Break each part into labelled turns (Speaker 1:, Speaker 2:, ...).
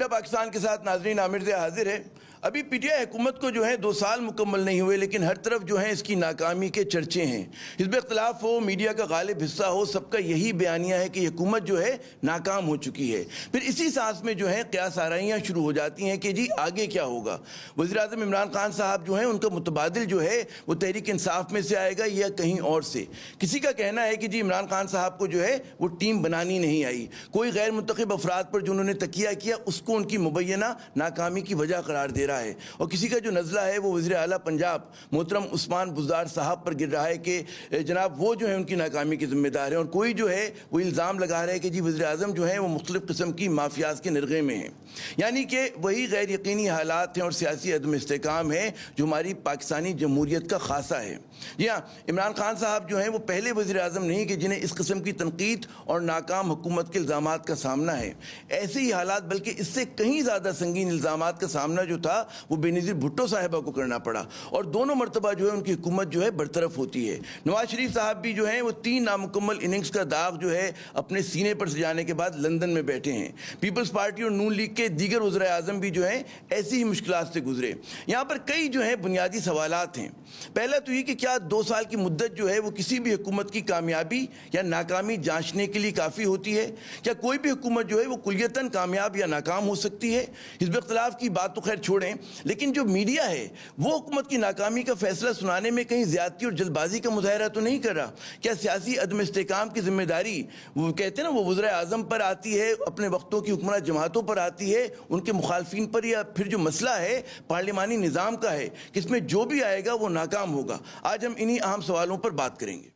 Speaker 1: Agenda Pakistan کے ساتھ ناظرین عامر سے حاضر ہے۔ ابھی پی ٹی آئی حکومت کو جو ہے 2 سال مکمل نہیں ہوئے، لیکن ہر طرف جو ہے اس کی ناکامی کے چرچے ہیں۔ حزب اختلاف ہو، میڈیا کا غالب حصہ ہو، سب کا یہی بیانیہ ہے کہ حکومت جو ہے ناکام ہو چکی ہے۔ پھر اسی سانس میں جو ہے قیاس آرائیاں شروع ہو جاتی ہیں کہ جی آگے کیا ہوگا۔ وزیر اعظم عمران خان صاحب جو ہیں ان کا متبادل جو ہے وہ تحریک انصاف میں سے آئے گا یا کہیں اور سے۔ کسی کا کہنا ہے کہ جی عمران خان صاحب کو جو ہے وہ ٹیم بنانی نہیں آئی، کوئی غیر منتخب افراد پر جو انہوں نے تکیہ کیا اس کو ان کی مبینہ ناکامی کی وجہ قرار دے رہا ہے، اور کسی کا جو نزلہ ہے وہ وزیر اعلیٰ پنجاب محترم عثمان بزدار صاحب پر گر رہا ہے کہ جناب وہ جو ہے ان کی ناکامی کے ذمہ دار ہیں، اور کوئی جو ہے وہ الزام لگا رہا ہے کہ جی وزیر اعظم جو ہے وہ مختلف قسم کی مافیاز کے نرغے میں ہیں، یعنی کہ وہی غیر یقینی حالات ہیں اور سیاسی عدم استحکام ہے جو ہماری پاکستانی جمہوریت کا خاصہ ہے۔ جی ہاں، عمران خان صاحب جو ہیں وہ پہلے وزیر اعظم نہیں کہ جنہیں اس قسم کی تنقید اور ناکام حکومت کے الزامات کا سامنا ہے۔ ایسے ہی حالات بلکہ اس سے کہیں زیادہ سنگین الزامات کا سامنا جو تھا وہ بینظیر بھٹو صاحبہ کو کرنا پڑا، اور دونوں مرتبہ جو ہے ان کی حکومت جو ہے برطرف ہوتی ہے۔ نواز شریف صاحب بھی جو ہیں وہ 3 نامکمل اننگز کا داغ جو ہے اپنے سینے پر سجانے کے بعد لندن میں بیٹھے ہیں۔ پیپلز پارٹی اور نون لیگ کے دیگر وزراء اعظم بھی جو ہیں ایسی ہی مشکلات سے گزرے۔ یہاں پر کئی جو ہیں بنیادی سوالات ہیں۔ پہلا تو یہ کہ کیا 2 سال کی مدت جو ہے وہ کسی بھی حکومت کی کامیابی یا ناکامی جانچنے کے لیے کافی ہوتی ہے؟ کیا کوئی بھی حکومت جو ہے وہ کلیتاً کامیاب یا ناکام ہو سکتی ہے؟ حزب اختلاف کی بات تو خیر چھوڑیں، لیکن جو میڈیا ہے وہ حکومت کی ناکامی کا فیصلہ سنانے میں کہیں زیادتی اور جلد بازی کا مظاہرہ تو نہیں کر رہا؟ کیا سیاسی عدم استحکام کی ذمہ داری وہ کہتے ہیں نا وہ وزراء اعظم پر آتی ہے، اپنے وقتوں کی حکمراں جماعتوں پر آتی ہے، ان کے مخالفین پر، یا پھر جو مسئلہ ہے پارلیمانی نظام کا ہے کہ اس میں جو بھی آئے گا وہ ناکام ہوگا؟ آج ہم انہی اہم سوالوں پر بات کریں گے۔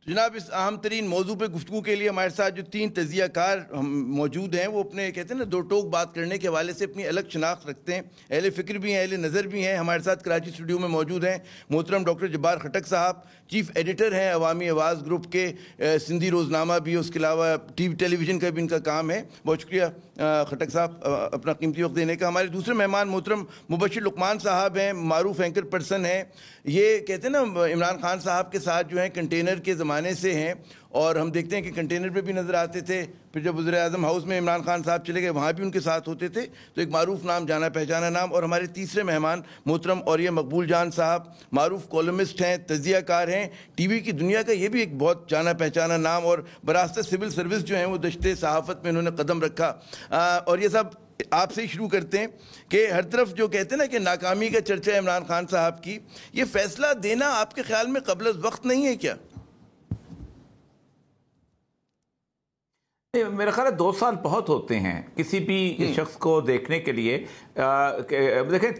Speaker 1: جناب اس اہم ترین موضوع پہ گفتگو کے لیے ہمارے ساتھ جو 3 تجزیہ کار موجود ہیں وہ اپنے کہتے ہیں نا 2 ٹوک بات کرنے کے حوالے سے اپنی الگ شناخت رکھتے ہیں، اہل فکر بھی ہیں، اہل نظر بھی ہیں۔ ہمارے ساتھ کراچی اسٹوڈیو میں موجود ہیں محترم ڈاکٹر جبار خٹک صاحب، چیف ایڈیٹر ہیں عوامی آواز گروپ کے، سندھی روزنامہ بھی، اس کے علاوہ ٹیلی ویژن کا بھی ان کا کام ہے۔ بہت شکریہ خٹک صاحب اپنا قیمتی وقت دینے کا۔ ہمارے دوسرے مہمان محترم مبشر لقمان صاحب ہیں، معروف اینکر پرسن ہیں، یہ کہتے ہیں نا عمران خان صاحب کے ساتھ جو ہیں کنٹینر کے زمانے سے ہیں، اور ہم دیکھتے ہیں کہ کنٹینر پہ بھی نظر آتے تھے، پھر جب وزیر اعظم ہاؤس میں عمران خان صاحب چلے گئے وہاں بھی ان کے ساتھ ہوتے تھے، تو ایک معروف نام، جانا پہچانا نام۔ اور ہمارے تیسرے مہمان محترم اوریہ مقبول جان صاحب، معروف کالمسٹ ہیں، تجزیہ کار ہیں، ٹی وی کی دنیا کا یہ بھی ایک بہت جانا پہچانا نام، اور براستہ سول سروس جو ہیں وہ دشتے صحافت میں انہوں نے قدم رکھا۔ اور یہ سب آپ سے ہی شروع کرتے ہیں کہ ہر طرف جو کہتے ہیں نا کہ ناکامی کا چرچہ ہے عمران خان صاحب کی، یہ فیصلہ دینا آپ کے خیال میں قبل از وقت نہیں ہے کیا؟
Speaker 2: میرا خیال ہے 2 سال بہت ہوتے ہیں کسی بھی شخص کو دیکھنے کے لیے۔ دیکھیں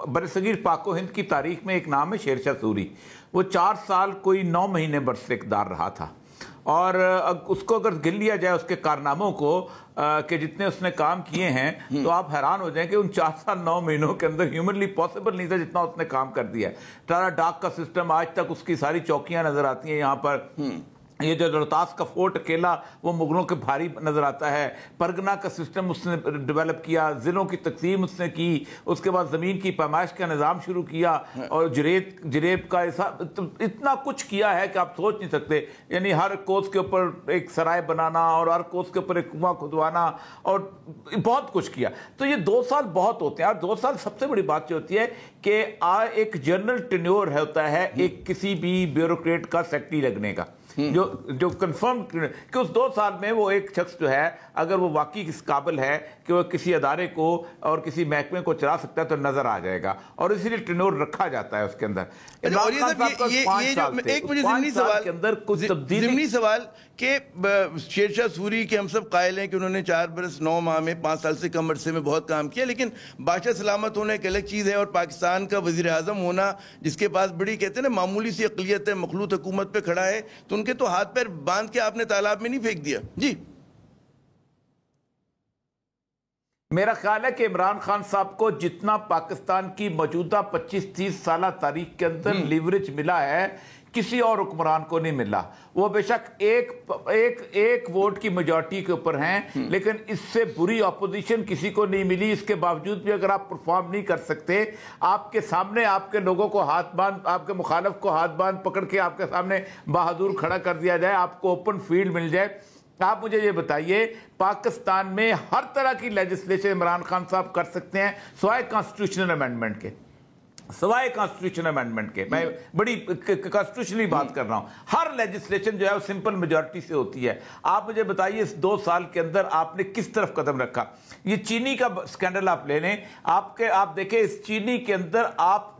Speaker 2: برصغیر پاک و ہند کی تاریخ میں ایک نام ہے شیر شاہ سوری، وہ 4 سال کوئی 9 مہینے برسر اقتدار رہا تھا، اور اس کو اگر گن لیا جائے اس کے کارناموں کو کہ جتنے اس نے کام کیے ہیں تو آپ حیران ہو جائیں کہ ان 4 سال 9 مہینوں کے اندر ہیومنلی پاسبل نہیں تھا جتنا اس نے کام کر دیا ہے۔ ٹارا ڈاک کا سسٹم آج تک اس کی ساری چوکیاں نظر آتی ہیں یہاں پر، یہ جو روہتاس کا فورٹ اکیلا وہ مغلوں کے بھاری نظر آتا ہے، پرگنا کا سسٹم اس نے ڈیولپ کیا، ضلعوں کی تقسیم اس نے کی، اس کے بعد زمین کی پیمائش کا نظام شروع کیا، اور جریب کا اتنا کچھ کیا ہے کہ آپ سوچ نہیں سکتے، یعنی ہر کوس کے اوپر ایک سرائے بنانا اور ہر کوس کے اوپر ایک کنواں کھدوانا، اور بہت کچھ کیا۔ تو یہ 2 سال بہت ہوتے ہیں، اور 2 سال سب سے بڑی بات یہ ہوتی ہے کہ ایک جنرل ٹینیور ہوتا ہے ایک کسی بھی بیوروکریٹ کا سیکٹری لگنے کا، جو کنفرم کہ اس 2 سال میں وہ ایک شخص جو ہے اگر وہ واقعی اس قابل ہے کہ وہ کسی ادارے کو اور کسی محکمے کو چلا سکتا ہے تو نظر آ جائے گا، اور اسی لیے ٹینور رکھا جاتا ہے اس کے اندر۔
Speaker 1: ایک مجھے ضمنی سوال کہ شیر شاہ سوری کے ہم سب قائل ہیں کہ انہوں نے 4 برس 9 ماہ میں 5 سال سے کم عرصے میں بہت کام کیا، لیکن بادشاہ سلامت ہونا ایک الگ چیز ہے، اور پاکستان کا وزیر اعظم ہونا جس کے پاس بڑی کہتے ہیں نا معمولی سی اقلیت ہے، مخلوط حکومت پہ کھڑا ہے، تو ان کے تو ہاتھ پیر باندھ کے آپ نے تالاب میں نہیں پھینک دیا؟ جی
Speaker 2: میرا خیال ہے کہ عمران خان صاحب کو جتنا پاکستان کی موجودہ 25-30 سالہ تاریخ کے اندر لیوریج ملا ہے کسی اور حکمران کو نہیں ملا. وہ بے شک ایک ووٹ کی میجورٹی کے اوپر ہیں, لیکن اس سے بری اپوزیشن کسی کو نہیں ملی. اس کے باوجود بھی اگر آپ پرفارم نہیں کر سکتے, آپ کے سامنے آپ کے لوگوں کو ہاتھ باندھ, آپ کے مخالف کو ہاتھ باندھ پکڑ کے آپ کے سامنے بہادر کھڑا کر دیا جائے, آپ کو اوپن فیلڈ مل جائے. آپ مجھے یہ بتائیے, پاکستان میں ہر طرح کی لیجسلیشن عمران خان صاحب کر سکتے ہیں سوائے کانسٹیٹیوشنل امینڈمنٹ کے, سوائے کانسٹیٹیوشنل امینڈمنٹ کے. میں بڑی کانسٹیٹیوشنلی بات کر رہا ہوں. ہر لیجسلیشن جو ہے وہ سمپل میجورٹی سے ہوتی ہے. آپ مجھے بتائیے اس 2 سال کے اندر آپ نے کس طرف قدم رکھا؟ یہ چینی کا سکینڈل آپ لے لیں, آپ دیکھیں اس چینی کے اندر آپ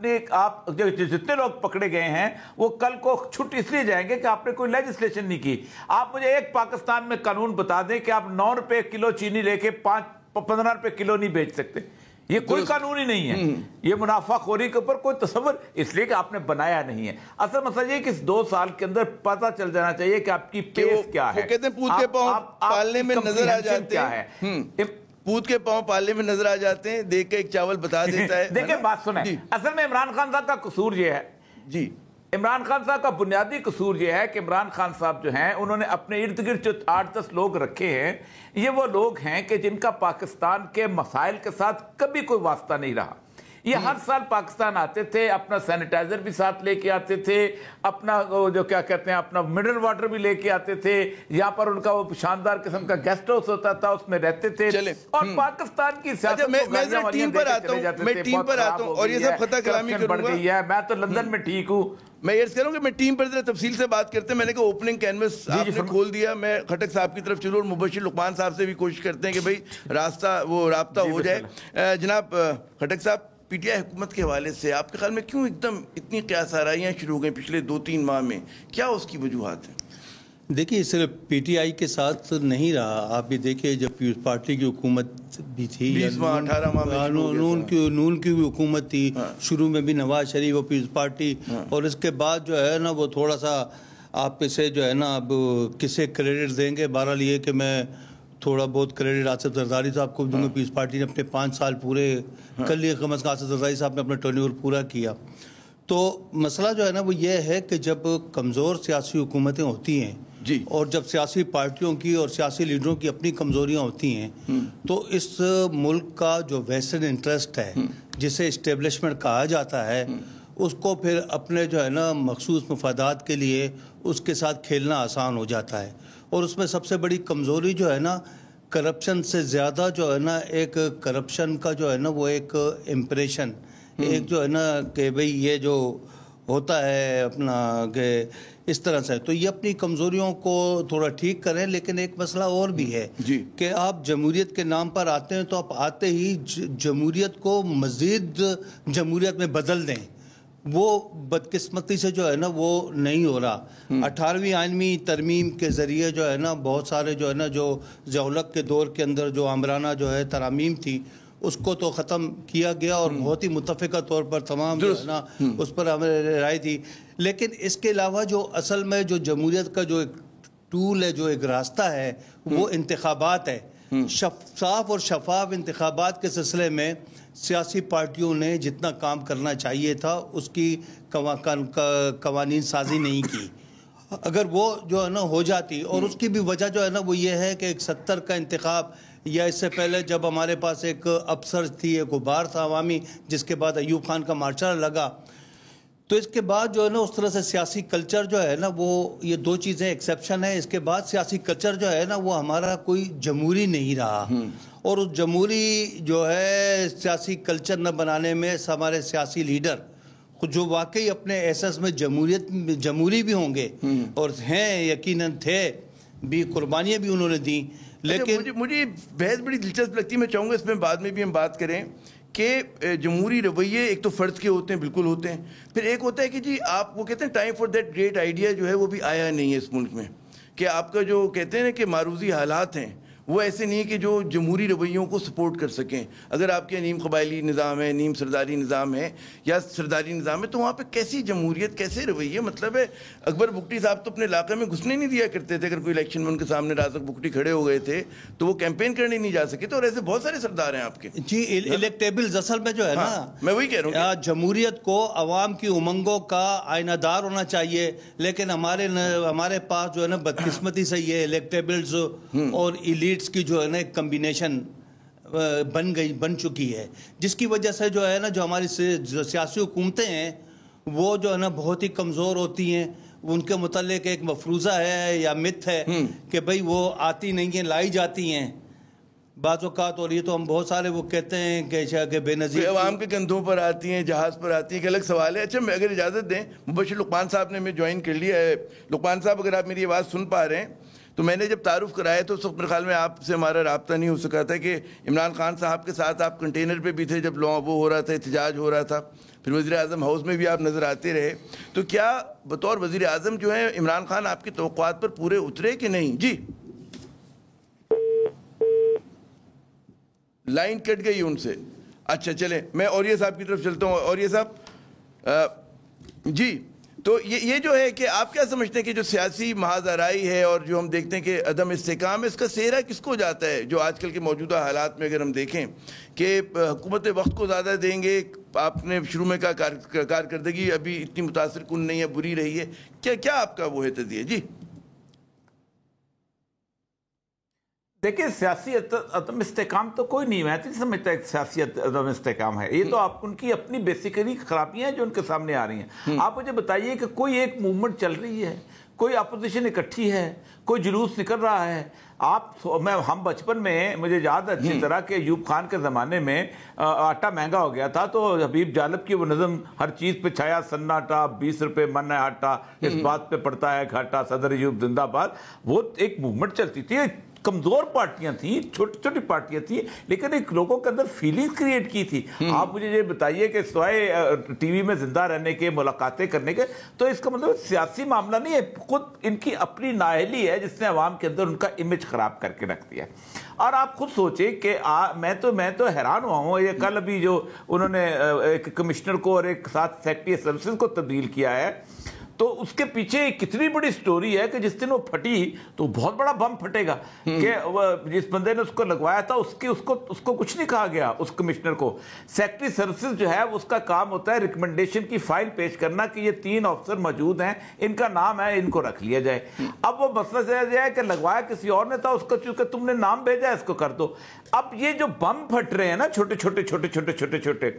Speaker 2: جتنے لوگ پکڑے گئے ہیں وہ کل کو چھٹ اس لیے جائیں گے کہ آپ نے کوئی لیجسلیشن نہیں کی. آپ مجھے ایک پاکستان میں قانون بتا دیں کہ آپ 9 روپے کلو چینی لے کے 15 روپے کلو نہیں بیچ سکتے. یہ کوئی قانون ہی نہیں ہے. یہ منافع خوری کے اوپر کوئی تصور, اس لیے کہ آپ نے بنایا نہیں ہے. اصل مسئلہ یہ کہ اس 2 سال کے اندر پتہ چل جانا چاہیے کہ آپ کی پیس کیا ہے.
Speaker 1: وہ کہتے ہیں پوت کے پاؤں پالنے میں نظر آ جاتے ہیں, پوت کے پاؤں پالنے میں نظر آ جاتے ہیں, دیکھ کے ایک چاول بتا دیتا ہے.
Speaker 2: دیکھیں بات سنیں, اصل میں عمران خان صاحب کا قصور یہ ہے,
Speaker 1: جی
Speaker 2: عمران خان صاحب کا بنیادی قصور یہ ہے کہ عمران خان صاحب جو ہیں انہوں نے اپنے ارد گرد جو 8-10 لوگ رکھے ہیں, یہ وہ لوگ ہیں کہ جن کا پاکستان کے مسائل کے ساتھ کبھی کوئی واسطہ نہیں رہا. یہ ہر سال پاکستان آتے تھے, اپنا سینیٹائزر بھی ساتھ لے کے آتے تھے, اپنا جو کیا کہتے ہیں اپنا منرل واٹر بھی لے کے آتے تھے, یہاں پر ان کا وہ شاندار قسم کا گیسٹ ہاؤس ہوتا تھا, اس میں رہتے تھے. اور پاکستان کی سیاست
Speaker 1: میں ٹیم پر آتا ہوں اور یہ سب خطا کلامی
Speaker 2: بڑھ گئی ہے. میں تو لندن میں ٹھیک ہوں.
Speaker 1: میں یہ کروں کہ میں ٹیم پر ذرا تفصیل سے بات کرتے ہیں. میں نے کہا اوپننگ کینوس آپ نے کھول دیا, میں خٹک صاحب کی طرف چلوں اور مبشر لقمان صاحب سے بھی کوشش کرتے ہیں کہ بھئی رابطہ ہو جائے. جناب خٹک صاحب, پی ٹی آئی حکومت کے حوالے سے آپ کے خیال میں کیوں ایک دم اتنی قیاس آرائیاں شروع ہو گئیں پچھلے 2-3 ماہ میں, کیا اس کی وجوہات ہیں؟
Speaker 3: دیکھیے صرف پی ٹی آئی کے ساتھ نہیں رہا. آپ بھی دیکھیں جب پیپلز پارٹی کی حکومت بھی تھی,
Speaker 1: 20 ماہ 18 ماہ
Speaker 3: نون کی بھی حکومت تھی, شروع میں بھی نواز شریف اور پیپلز پارٹی, اور اس کے بعد جو ہے نا وہ تھوڑا سا آپ اسے جو ہے نا اب کسے کریڈٹ دیں گے. بہرحال یہ کہ میں تھوڑا بہت کریڈٹ آصف زرداری صاحب کو دوں گا. پیپلز پارٹی نے اپنے 5 سال پورے کر لیے, کم از کم آصف زرداری صاحب نے اپنا ٹرنیور پورا کیا. تو مسئلہ جو ہے نا وہ یہ ہے کہ جب کمزور سیاسی حکومتیں ہوتی ہیں اور جب سیاسی پارٹیوں کی اور سیاسی لیڈروں کی اپنی کمزوریاں ہوتی ہیں, تو اس ملک کا جو ویسٹرن انٹرسٹ ہے جسے اسٹیبلشمنٹ کہا جاتا ہے, اس کو پھر اپنے جو ہے نا مخصوص مفادات کے لیے اس کے ساتھ کھیلنا آسان ہو جاتا ہے. اور اس میں سب سے بڑی کمزوری جو ہے نا کرپشن سے زیادہ جو ہے نا ایک کرپشن کا جو ہے نا وہ ایک امپریشن, ایک جو ہے نا کہ بھئی یہ جو ہوتا ہے اپنا کہ اس طرح سے, تو یہ اپنی کمزوریوں کو تھوڑا ٹھیک کریں. لیکن ایک مسئلہ اور بھی ہے کہ آپ جمہوریت کے نام پر آتے ہیں تو آپ آتے ہی جمہوریت کو مزید جمہوریت میں بدل دیں. وہ بدقسمتی سے جو ہے نا وہ نہیں ہو رہا. 18ویں آئینی ترمیم کے ذریعے جو ہے نا بہت سارے جو ہے نا جو ضیاء الحق کے دور کے اندر جو آمرانہ جو ہے ترامیم تھی اس کو تو ختم کیا گیا, اور بہت ہی متفقہ طور پر تمام جو ہے نا اس پر ہمیں رائے تھی. لیکن اس کے علاوہ جو اصل میں جو جمہوریت کا جو ایک ٹول ہے, جو ایک راستہ ہے, وہ انتخابات ہے. صاف اور شفاف انتخابات کے سلسلے میں سیاسی پارٹیوں نے جتنا کام کرنا چاہیے تھا اس کی قوانین سازی نہیں کی. اگر وہ جو ہے نا ہو جاتی, اور اس کی بھی وجہ جو ہے نا وہ یہ ہے کہ ایک 70 کا انتخاب, یا اس سے پہلے جب ہمارے پاس ایک افسر تھی, ایک غبار تھا عوامی, جس کے بعد ایوب خان کا مارچا لگا, تو اس کے بعد جو ہے نا اس طرح سے سیاسی کلچر جو ہے نا وہ یہ 2 چیزیں ایکسیپشن ہے. اس کے بعد سیاسی کلچر جو ہے نا وہ ہمارا کوئی جمہوری نہیں رہا, اور اس جمہوری جو ہے سیاسی کلچر نہ بنانے میں ہمارے سیاسی لیڈر جو واقعی اپنے احساس میں جمہوری بھی ہوں گے اور ہیں, یقیناً تھے بھی, قربانیاں بھی انہوں نے دیں. لیکن
Speaker 1: مجھے بحث بڑی دلچسپ لگتی ہے. میں چاہوں گا اس میں بعد میں بھی ہم بات کریں کہ جمہوری رویے ایک تو فرد کے ہوتے ہیں, بالکل ہوتے ہیں, پھر ایک ہوتا ہے کہ جی آپ وہ کہتے ہیں time for that great idea جو ہے وہ بھی آیا نہیں ہے اس ملک میں, کہ آپ کا جو کہتے ہیں نا کہ معروضی حالات ہیں وہ ایسے نہیں کہ جو جمہوری رویوں کو سپورٹ کر سکیں. اگر آپ کے نیم قبائلی نظام ہے, نیم سرداری نظام ہے یا سرداری نظام ہے, تو وہاں پہ کیسی جمہوریت, کیسے رویے؟ مطلب ہے اکبر بگٹی صاحب تو اپنے علاقے میں گھسنے نہیں دیا کرتے تھے. اگر کوئی الیکشن میں ان کے سامنے رازق بگٹی کھڑے ہو گئے تھے تو وہ کیمپین کرنے نہیں جا سکے تھے, اور ایسے بہت سارے سردار ہیں آپ کے.
Speaker 3: جی, الیکٹیبلز اصل میں جو ہے نا,
Speaker 1: میں وہی کہہ رہا ہوں,
Speaker 3: جمہوریت کو عوام کی امنگوں کا آئینہ دار ہونا چاہیے, لیکن ہمارے پاس جو ہے نا بدقسمتی سے یہ الیکٹیبلز اور ایلیٹس کی جو ہے نا ایک کمبینیشن بن چکی ہے, جس کی وجہ سے جو ہے نا جو ہماری سیاسی حکومتیں ہیں وہ جو ہے نا بہت ہی کمزور ہوتی ہیں. ان کے متعلق ایک مفروضہ ہے یا مت ہے کہ بھئی وہ آتی نہیں ہیں, لائی جاتی ہیں بعض اوقات, اور یہ تو ہم بہت سارے وہ کہتے ہیں کہ بے نظیر
Speaker 1: عوام کے کندھوں پر آتی ہیں, جہاز پر آتی ہیں, ایک الگ سوال ہے. اچھا, میں اگر اجازت دیں, مبشر لقمان صاحب نے ہمیں جوائن کر لیا ہے. لقمان صاحب, اگر آپ میری آواز سن پا رہے ہیں تو میں نے جب تعارف کرایا تو اس وقت میرے خیال میں آپ سے ہمارا رابطہ نہیں ہو سکا تھا کہ عمران خان صاحب کے ساتھ آپ کنٹینر پہ بھی تھے جب وہ ہو رہا تھا, احتجاج ہو رہا تھا, پھر وزیر اعظم ہاؤس میں بھی آپ نظر آتے رہے. تو کیا بطور وزیر اعظم جو ہے عمران خان آپ کی توقعات پر پورے اترے کہ نہیں؟ جی, لائن کٹ گئی ان سے. اچھا چلیں, میں اوریہ صاحب کی طرف چلتا ہوں. اوریہ صاحب جی, تو یہ جو ہے کہ آپ کیا سمجھتے ہیں کہ جو سیاسی محاذ آرائی ہے اور جو ہم دیکھتے ہیں کہ عدم استحکام ہے, اس کا سہرا کس کو جاتا ہے؟ جو آج کل کے موجودہ حالات میں اگر ہم دیکھیں کہ حکومت وقت کو زیادہ دیں گے, آپ نے شروع میں کہا کارکردگی ابھی اتنی متاثر کن نہیں ہے, بری رہی ہے, کیا آپ کا وہ ہے تجزیہ؟ جی
Speaker 2: دیکھیں, سیاسی عدم استحکام تو کوئی نہیں, میں نہیں سمجھتا ایک سیاسی عدم استحکام ہے. یہ تو آپ ان کی اپنی بیسیکلی خرابیاں ہیں جو ان کے سامنے آ رہی ہیں. آپ مجھے بتائیے کہ کوئی ایک موومنٹ چل رہی ہے, کوئی اپوزیشن اکٹھی ہے, کوئی جلوس نکل رہا ہے. ہم بچپن میں, مجھے یاد ہے اچھی طرح کہ ایوب خان کے زمانے میں آٹا مہنگا ہو گیا تھا تو حبیب جالب کی وہ نظم ہر چیز پہ چھایا سناٹا, 20 روپے من ہے آٹا, اس بات پہ پڑتا ہے گھاٹا, صدر ایوب زندہ باد. وہ ایک موومنٹ چلتی تھی. کمزور پارٹیاں تھیں, چھوٹی چھوٹی پارٹیاں تھیں, لیکن ایک لوگوں کے اندر فیلنگ کریٹ کی تھی. آپ مجھے یہ بتائیے کہ سوائے ٹی وی میں زندہ رہنے کے, ملاقاتیں کرنے کے, تو اس کا مطلب سیاسی معاملہ نہیں ہے, خود ان کی اپنی نااہلی ہے جس نے عوام کے اندر ان کا امیج خراب کر کے رکھ دیا. اور آپ خود سوچیں کہ میں تو حیران ہوا ہوں. یہ کل ابھی جو انہوں نے ایک کمشنر کو اور ایک ساتھ سیکٹری سروسز کو تبدیل کیا ہے, تو اس کے پیچھے کتنی بڑی سٹوری ہے کہ جس دن وہ پھٹی تو بہت بڑا بم پھٹے گا کہ جس بندے نے اس کو لگوایا تھا اس کو کچھ نہیں کہا گیا. اس کمشنر کو سیکٹری سروسز جو ہے اس کا کام ہوتا ہے ریکمنڈیشن کی فائل پیش کرنا کہ یہ 3 افسر موجود ہیں, ان کا نام ہے, ان کو رکھ لیا جائے. اب وہ مسئلہ یہ ہے کہ لگوایا کسی اور نے تھا, اس کو چونکہ تم نے نام بھیجا ہے اس کو کر دو. اب یہ جو بم پھٹ رہے ہیں نا چھوٹے چھوٹے,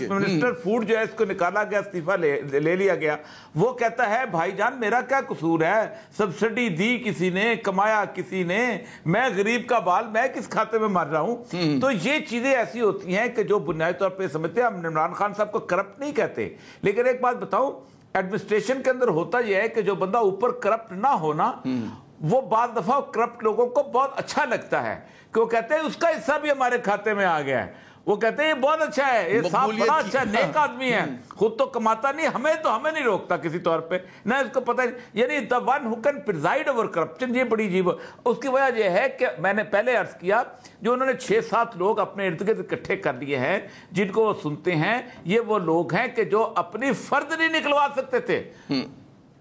Speaker 2: منسٹر فوڈ جو ہے اس کو نکالا گیا, استعفیٰ لے لیا گیا. وہ کہتا ہے بھائی جان میرا کیا قصور ہے, سبسڈی دی کسی نے, کمایا کسی نے, میں غریب کا بال میں کس کھاتے میں مار رہا ہوں. تو یہ چیزیں ایسی ہوتی ہیں کہ جو بنیادی طور پہ سمجھتے ہیں. ہم عمران خان صاحب کو کرپٹ نہیں کہتے, لیکن ایک بات بتاؤں, ایڈمنسٹریشن کے اندر ہوتا یہ ہے کہ جو بندہ اوپر کرپٹ نہ ہونا, وہ بعض دفعہ کرپٹ لوگوں کو بہت اچھا لگتا ہے کہ وہ کہتے ہیں اس کا حصہ بھی ہمارے کھاتے میں آ گیا ہے. وہ کہتے ہیں یہ بہت اچھا ہے, یہ صاحب بڑا اچھا ہے, نیک آدمی ہے, خود تو کماتا نہیں, ہمیں نہیں روکتا کسی طور پہ, نہ اس کو پتہ. یعنی the one who can preside over corruption, یہ بڑی عجیب. اس کی وجہ یہ ہے کہ میں نے پہلے عرض کیا, جو انہوں نے 6-7 لوگ اپنے ارد گرد اکٹھے کر لیے ہیں جن کو وہ سنتے ہیں, یہ وہ لوگ ہیں کہ جو اپنی فرد نہیں نکلوا سکتے تھے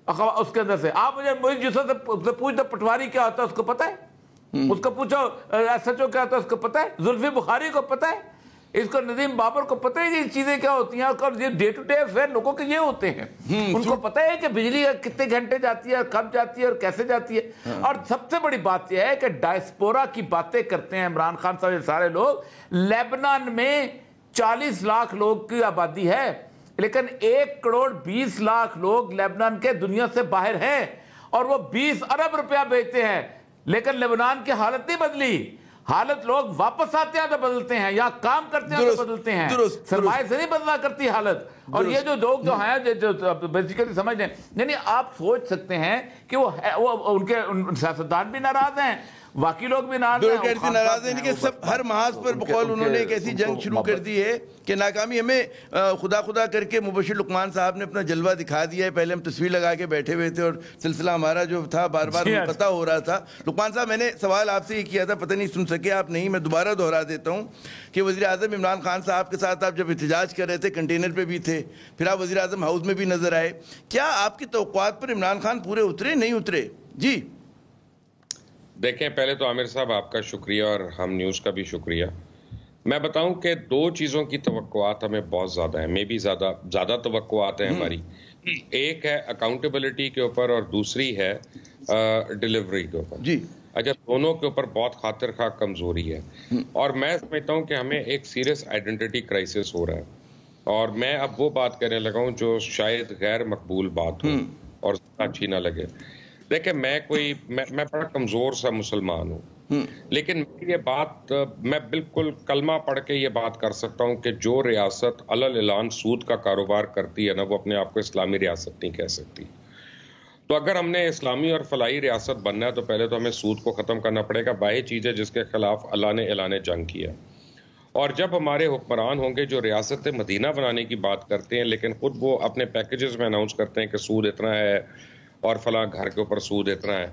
Speaker 2: اس کے اندر سے. آپ مجھے جسے سے پوچھتا پٹواری کیا ہوتا ہے اس کو پتہ ہے, اس کو پوچھو ایس ایچ او کیا ہوتا ہے اس کو پتہ ہے, زلفی بخاری کو پتہ ہے, اس کو ندیم بابر کو پتہ ہے یہ چیزیں کیا ہوتی ہیں. اور یہ ڈے ٹو ڈے افیئر لوگوں کے یہ ہوتے ہیں, ان کو پتہ ہے کہ بجلی کتنے گھنٹے جاتی ہے, کب جاتی ہے اور کیسے جاتی ہے. اور سب سے بڑی بات یہ ہے کہ ڈائسپورا کی باتیں کرتے ہیں عمران خان صاحب, یہ سارے لوگ. لیبنان میں 40 لاکھ لوگ کی آبادی ہے, لیکن 1 کروڑ 20 لاکھ لوگ لیبنان کے دنیا سے باہر ہیں, اور وہ 20 ارب روپیہ بیچتے ہیں, لیکن لیبنان کی حالت نہیں بدلی. حالت لوگ واپس آتے ہیں تو بدلتے ہیں, یا کام کرتے ہیں تو بدلتے ہیں, سرمایہ سے نہیں بدلا کرتی حالت. اور یہ جو لوگ جو ہیں جو بیسیکلی سمجھ لیں، یعنی آپ سوچ سکتے ہیں کہ وہ ان کے سیاستدان بھی ناراض ہیں، باقی لوگ بھی
Speaker 1: ناراض ہیں کہ سب ہر محاذ پر بقول انہوں نے ایک ایسی جنگ شروع کر دی ہے کہ ناکامی ہمیں خدا کر کے مبشر لقمان صاحب نے اپنا جلوہ دکھا دیا ہے. پہلے ہم تصویر لگا کے بیٹھے ہوئے تھے اور سلسلہ ہمارا جو تھا بار بار منقطع ہو رہا تھا. لقمان صاحب میں نے سوال آپ سے یہ کیا تھا، پتہ نہیں سن سکے آپ نہیں، میں دوبارہ دہرا دیتا ہوں کہ وزیر اعظم عمران خان صاحب کے ساتھ آپ جب احتجاج کر رہے تھے کنٹینر پہ بھی تھے، پھر آپ وزیر اعظم ہاؤس میں بھی نظر آئے، کیا آپ کی توقعات پر عمران خان پورے اترے نہیں اترے؟ جی
Speaker 4: دیکھیں، پہلے تو عامر صاحب آپ کا شکریہ اور ہم نیوز کا بھی شکریہ. میں بتاؤں کہ دو چیزوں کی توقعات ہمیں بہت زیادہ ہیں، میں بھی زیادہ توقعات ہیں ہماری. ایک ہے اکاؤنٹیبلٹی کے اوپر اور دوسری ہے ڈیلیوری کے اوپر.
Speaker 1: جی
Speaker 4: اچھا، دونوں کے اوپر بہت خاطر خواہ کمزوری ہے اور میں سمجھتا ہوں کہ ہمیں ایک سیریس آئیڈینٹی کرائسس ہو رہا ہے. اور میں اب وہ بات کرنے لگا ہوں جو شاید غیر مقبول بات ہو اور اچھی نہ لگے. دیکھیں، میں بڑا کمزور سا مسلمان ہوں، لیکن یہ بات میں بالکل کلمہ پڑھ کے یہ بات کر سکتا ہوں کہ جو ریاست علل اعلان سود کا کاروبار کرتی ہے نا، وہ اپنے آپ کو اسلامی ریاست نہیں کہہ سکتی. تو اگر ہم نے اسلامی اور فلاحی ریاست بننا ہے تو پہلے تو ہمیں سود کو ختم کرنا پڑے گا. واحد چیز ہے جس کے خلاف اللہ نے اعلان جنگ کیا. اور جب ہمارے حکمران ہوں گے جو ریاست مدینہ بنانے کی بات کرتے ہیں لیکن خود وہ اپنے پیکیجز میں اناؤنس کرتے ہیں کہ سود اتنا ہے اور فلاں گھر کے اوپر سود اتنا ہے،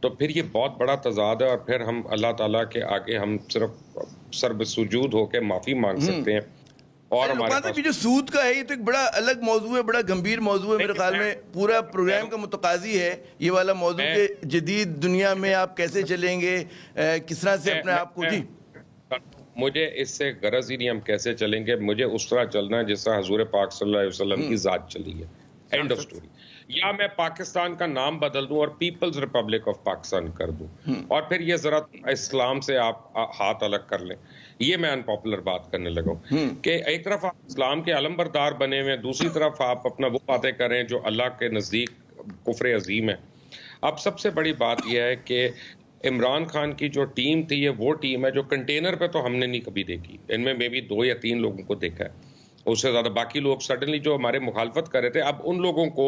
Speaker 4: تو پھر یہ بہت بڑا تضاد ہے. اور پھر ہم اللہ تعالیٰ کے آگے ہم صرف سر سجود ہو کے معافی مانگ سکتے ہیں. اور ہمارے پاس
Speaker 1: جو سود کا ہے یہ تو ایک بڑا الگ موضوع ہے، بڑا گمبھیر موضوع ہے، میرے خیال میں پورا پروگرام کا متقاضی ہے یہ والا موضوع کہ جدید دنیا میں آپ کیسے چلیں گے، کس طرح سے اپنے آپ کو. جی
Speaker 4: مجھے اس سے غرض ہی نہیں ہم کیسے چلیں گے، مجھے اس طرح چلنا ہے جس طرح حضور پاک صلی اللہ علیہ وسلم کی ذات چلی ہے. And of story. یا میں پاکستان کا نام بدل دوں اور پیپلز ریپبلک آف پاکستان کر دوں اور پھر یہ ذرا اسلام سے آپ ہاتھ الگ کر لیں. یہ میں ان پاپولر بات کرنے لگا ہوں کہ ایک طرف آپ اسلام کے علم بردار بنے ہوئے، دوسری طرف آپ اپنا وہ باتیں کریں جو اللہ کے نزدیک کفر عظیم ہے. اب سب سے بڑی بات یہ ہے کہ عمران خان کی جو ٹیم تھی یہ وہ ٹیم ہے جو کنٹینر پہ تو ہم نے نہیں کبھی دیکھی. ان میں بھی 2 یا 3 لوگوں کو دیکھا ہے، اس سے زیادہ باقی لوگ سڈنلی جو ہمارے مخالفت کر رہے تھے. اب ان لوگوں کو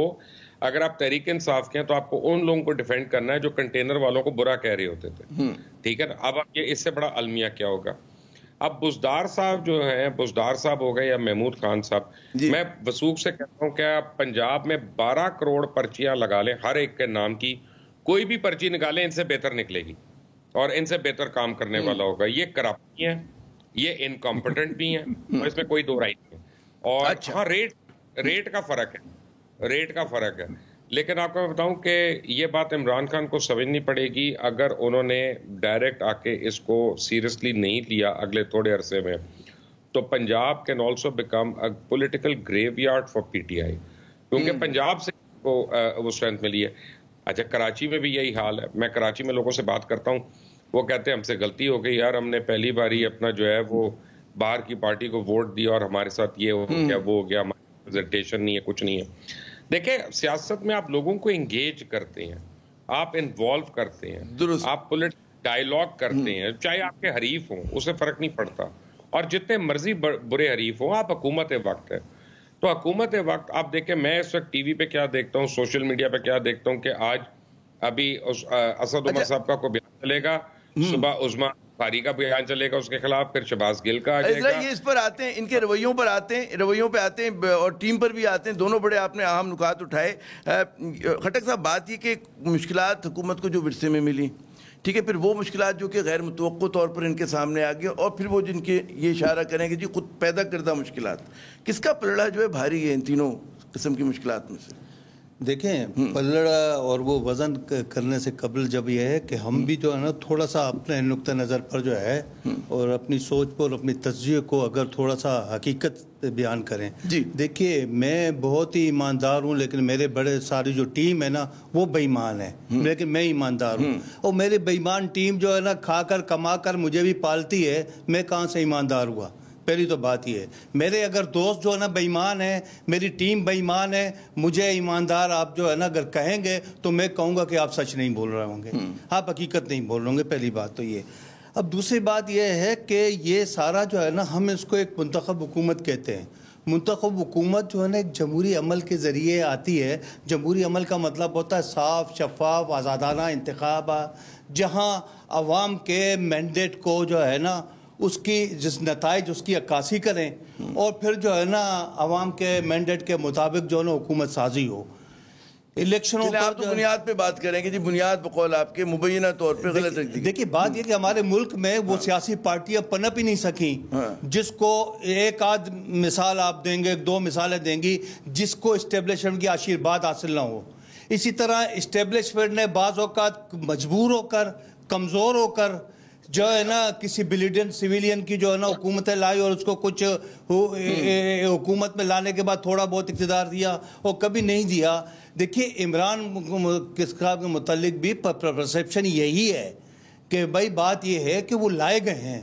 Speaker 4: اگر آپ تحریک انصاف کے ہیں تو آپ کو ان لوگوں کو ڈیفینڈ کرنا ہے جو کنٹینر والوں کو برا کہہ رہے ہوتے تھے. ٹھیک ہے نا؟ اب یہ اس سے بڑا المیہ کیا ہوگا. اب بزدار صاحب جو ہیں، بزدار صاحب ہو گئے یا محمود خان صاحب، میں وثوق سے کہتا ہوں کہ آپ پنجاب میں 12 کروڑ پرچیاں لگا لیں ہر ایک کے نام کی، کوئی بھی پرچی نکالیں ان سے بہتر نکلے گی اور ان سے بہتر کام کرنے والا ہوگا. یہ کرپٹ ہیں، یہ انکمپٹنٹ بھی ہیں اور اس میں کوئی دو رائے نہیں ہے. اور ہاں ریٹ کا فرق ہے، ریٹ کا فرق ہے. لیکن آپ کو میں بتاؤں کہ یہ بات عمران خان کو سمجھنی پڑے گی. اگر انہوں نے ڈائریکٹ آ کے اس کو سیریسلی نہیں لیا اگلے تھوڑے عرصے میں، تو Punjab can also become a political graveyard for P T I, کیونکہ پنجاب سے وہ اسٹرینتھ ملی ہے. اچھا، کراچی میں بھی یہی حال ہے. میں کراچی میں لوگوں سے بات کرتا ہوں، وہ کہتے ہیں ہم سے غلطی ہو گئی یار، ہم نے پہلی باری اپنا جو ہے وہ باہر کی پارٹی کو ووٹ دیا اور ہمارے ساتھ یہ ہو گیا وہ ہو گیا، ہماری پریزنٹیشن نہیں ہے، کچھ نہیں ہے. دیکھیں، سیاست میں آپ لوگوں کو انگیج کرتے ہیں، آپ انوالو کرتے ہیں، آپ پولیٹیکل ڈائیلاگ کرتے ہیں، چاہے آپ کے حریف ہوں، اسے فرق نہیں پڑتا. اور جتنے مرضی برے حریف ہوں، آپ حکومت وقت ہے. تو حکومت وقت آپ دیکھیں، میں اس وقت ٹی وی پہ کیا دیکھتا ہوں، سوشل میڈیا پہ کیا دیکھتا ہوں کہ آج ابھی اسد عمر صاحب کا کوئی بیان چلے گا، صبح عظما فاری کا بیان چلے گا اس کے خلاف، پھر شہباز گل کا آ جائے گا.
Speaker 1: یہ اس پر آتے ہیں، ان کے رویوں پر آتے ہیں، رویوں پہ آتے ہیں اور ٹیم پر بھی آتے ہیں. دونوں بڑے آپ نے اہم نکات اٹھائے. خٹک صاحب، بات یہ کہ مشکلات حکومت کو جو ورثے میں ملی، ٹھیک ہے، پھر وہ مشکلات جو کہ غیر متوقع طور پر ان کے سامنے آ گئے، اور پھر وہ جن کے یہ اشارہ کریں کہ جی خود پیدا کردہ مشکلات، کس کا پلڑا جو ہے بھاری ہے ان تینوں قسم کی مشکلات میں سے؟
Speaker 3: دیکھیں، پلڑا اور وہ وزن کرنے سے قبل جب یہ ہے کہ ہم بھی جو ہے نا تھوڑا سا اپنے نقطہ نظر پر جو ہے اور اپنی سوچ پر اپنی تجزیے کو اگر تھوڑا سا حقیقت بیان کریں. دیکھیے، میں بہت ہی ایماندار ہوں لیکن میرے بڑے ساری جو ٹیم ہے نا وہ بے ایمان ہے، لیکن میں ایماندار ہوں. اور میرے بے ایمان ٹیم جو ہے نا کھا کر کما کر مجھے بھی پالتی ہے، میں کہاں سے ایماندار ہوا؟ پہلی تو بات یہ ہے. میرے اگر دوست جو ہے نا بے ایمان ہے، میری ٹیم بے ایمان ہے، مجھے ایماندار آپ جو ہے نا اگر کہیں گے تو میں کہوں گا کہ آپ سچ نہیں بول رہے ہوں گے، آپ حقیقت نہیں بول رہے ہوں گے. پہلی بات تو یہ. اب دوسری بات یہ ہے کہ یہ سارا جو ہے نا ہم اس کو ایک منتخب حکومت کہتے ہیں. منتخب حکومت جو ہے نا ایک جمہوری عمل کے ذریعے آتی ہے. جمہوری عمل کا مطلب ہوتا ہے صاف شفاف آزادانہ انتخاب، جہاں عوام کے مینڈیٹ کو جو ہے نا اس کی جس نتائج اس کی عکاسی کریں اور پھر جو ہے نا عوام کے مینڈیٹ کے مطابق جو ہے نا حکومت سازی ہو. الیکشنوں پر
Speaker 1: آپ تو بنیاد پہ بات کریں گے جی، بنیاد بقول آپ کے مبینہ طور پہ غلط رکھ دی.
Speaker 3: دیکھیے بات یہ کہ ہمارے ملک میں وہ سیاسی پارٹیاں پنپ ہی نہیں سکیں جس کو ایک آدھ مثال آپ دیں گے، دو مثالیں دیں گی جس کو اسٹیبلشمنٹ کی آشیرواد حاصل نہ ہو. اسی طرح اسٹیبلشمنٹ نے بعض اوقات مجبور ہو کر، کمزور ہو کر جو ہے نا کسی بلیڈنٹ سویلین کی جو ہے نا حکومتیں لائی اور اس کو کچھ حکومت میں لانے کے بعد تھوڑا بہت اقتدار دیا اور کبھی نہیں دیا. دیکھیے عمران کے متعلق بھی پرسیپشن یہی ہے کہ بھائی بات یہ ہے کہ وہ لائے گئے ہیں.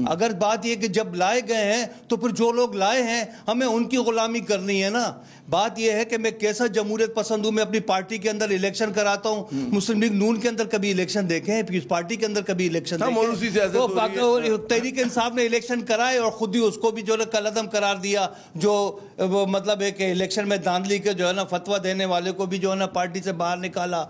Speaker 3: اگر بات یہ کہ جب لائے گئے ہیں تو پھر جو لوگ لائے ہیں ہمیں ان کی غلامی کرنی ہے نا. بات یہ ہے کہ میں کیسا جمہوریت پسند ہوں، میں اپنی پارٹی کے اندر الیکشن کراتا ہوں. مسلم لیگ نون کے اندر کبھی الیکشن دیکھیں، پیپلز پارٹی کے اندر کبھی الیکشن دیکھیں. تحریک انصاف نے الیکشن کرائے اور خود ہی اس کو بھی جو ہے کالعدم قرار دیا، جو مطلب ہے کہ الیکشن میں دھاندلی کے جو ہے نا فتویٰ دینے والے کو بھی جو ہے نا پارٹی سے باہر نکالا.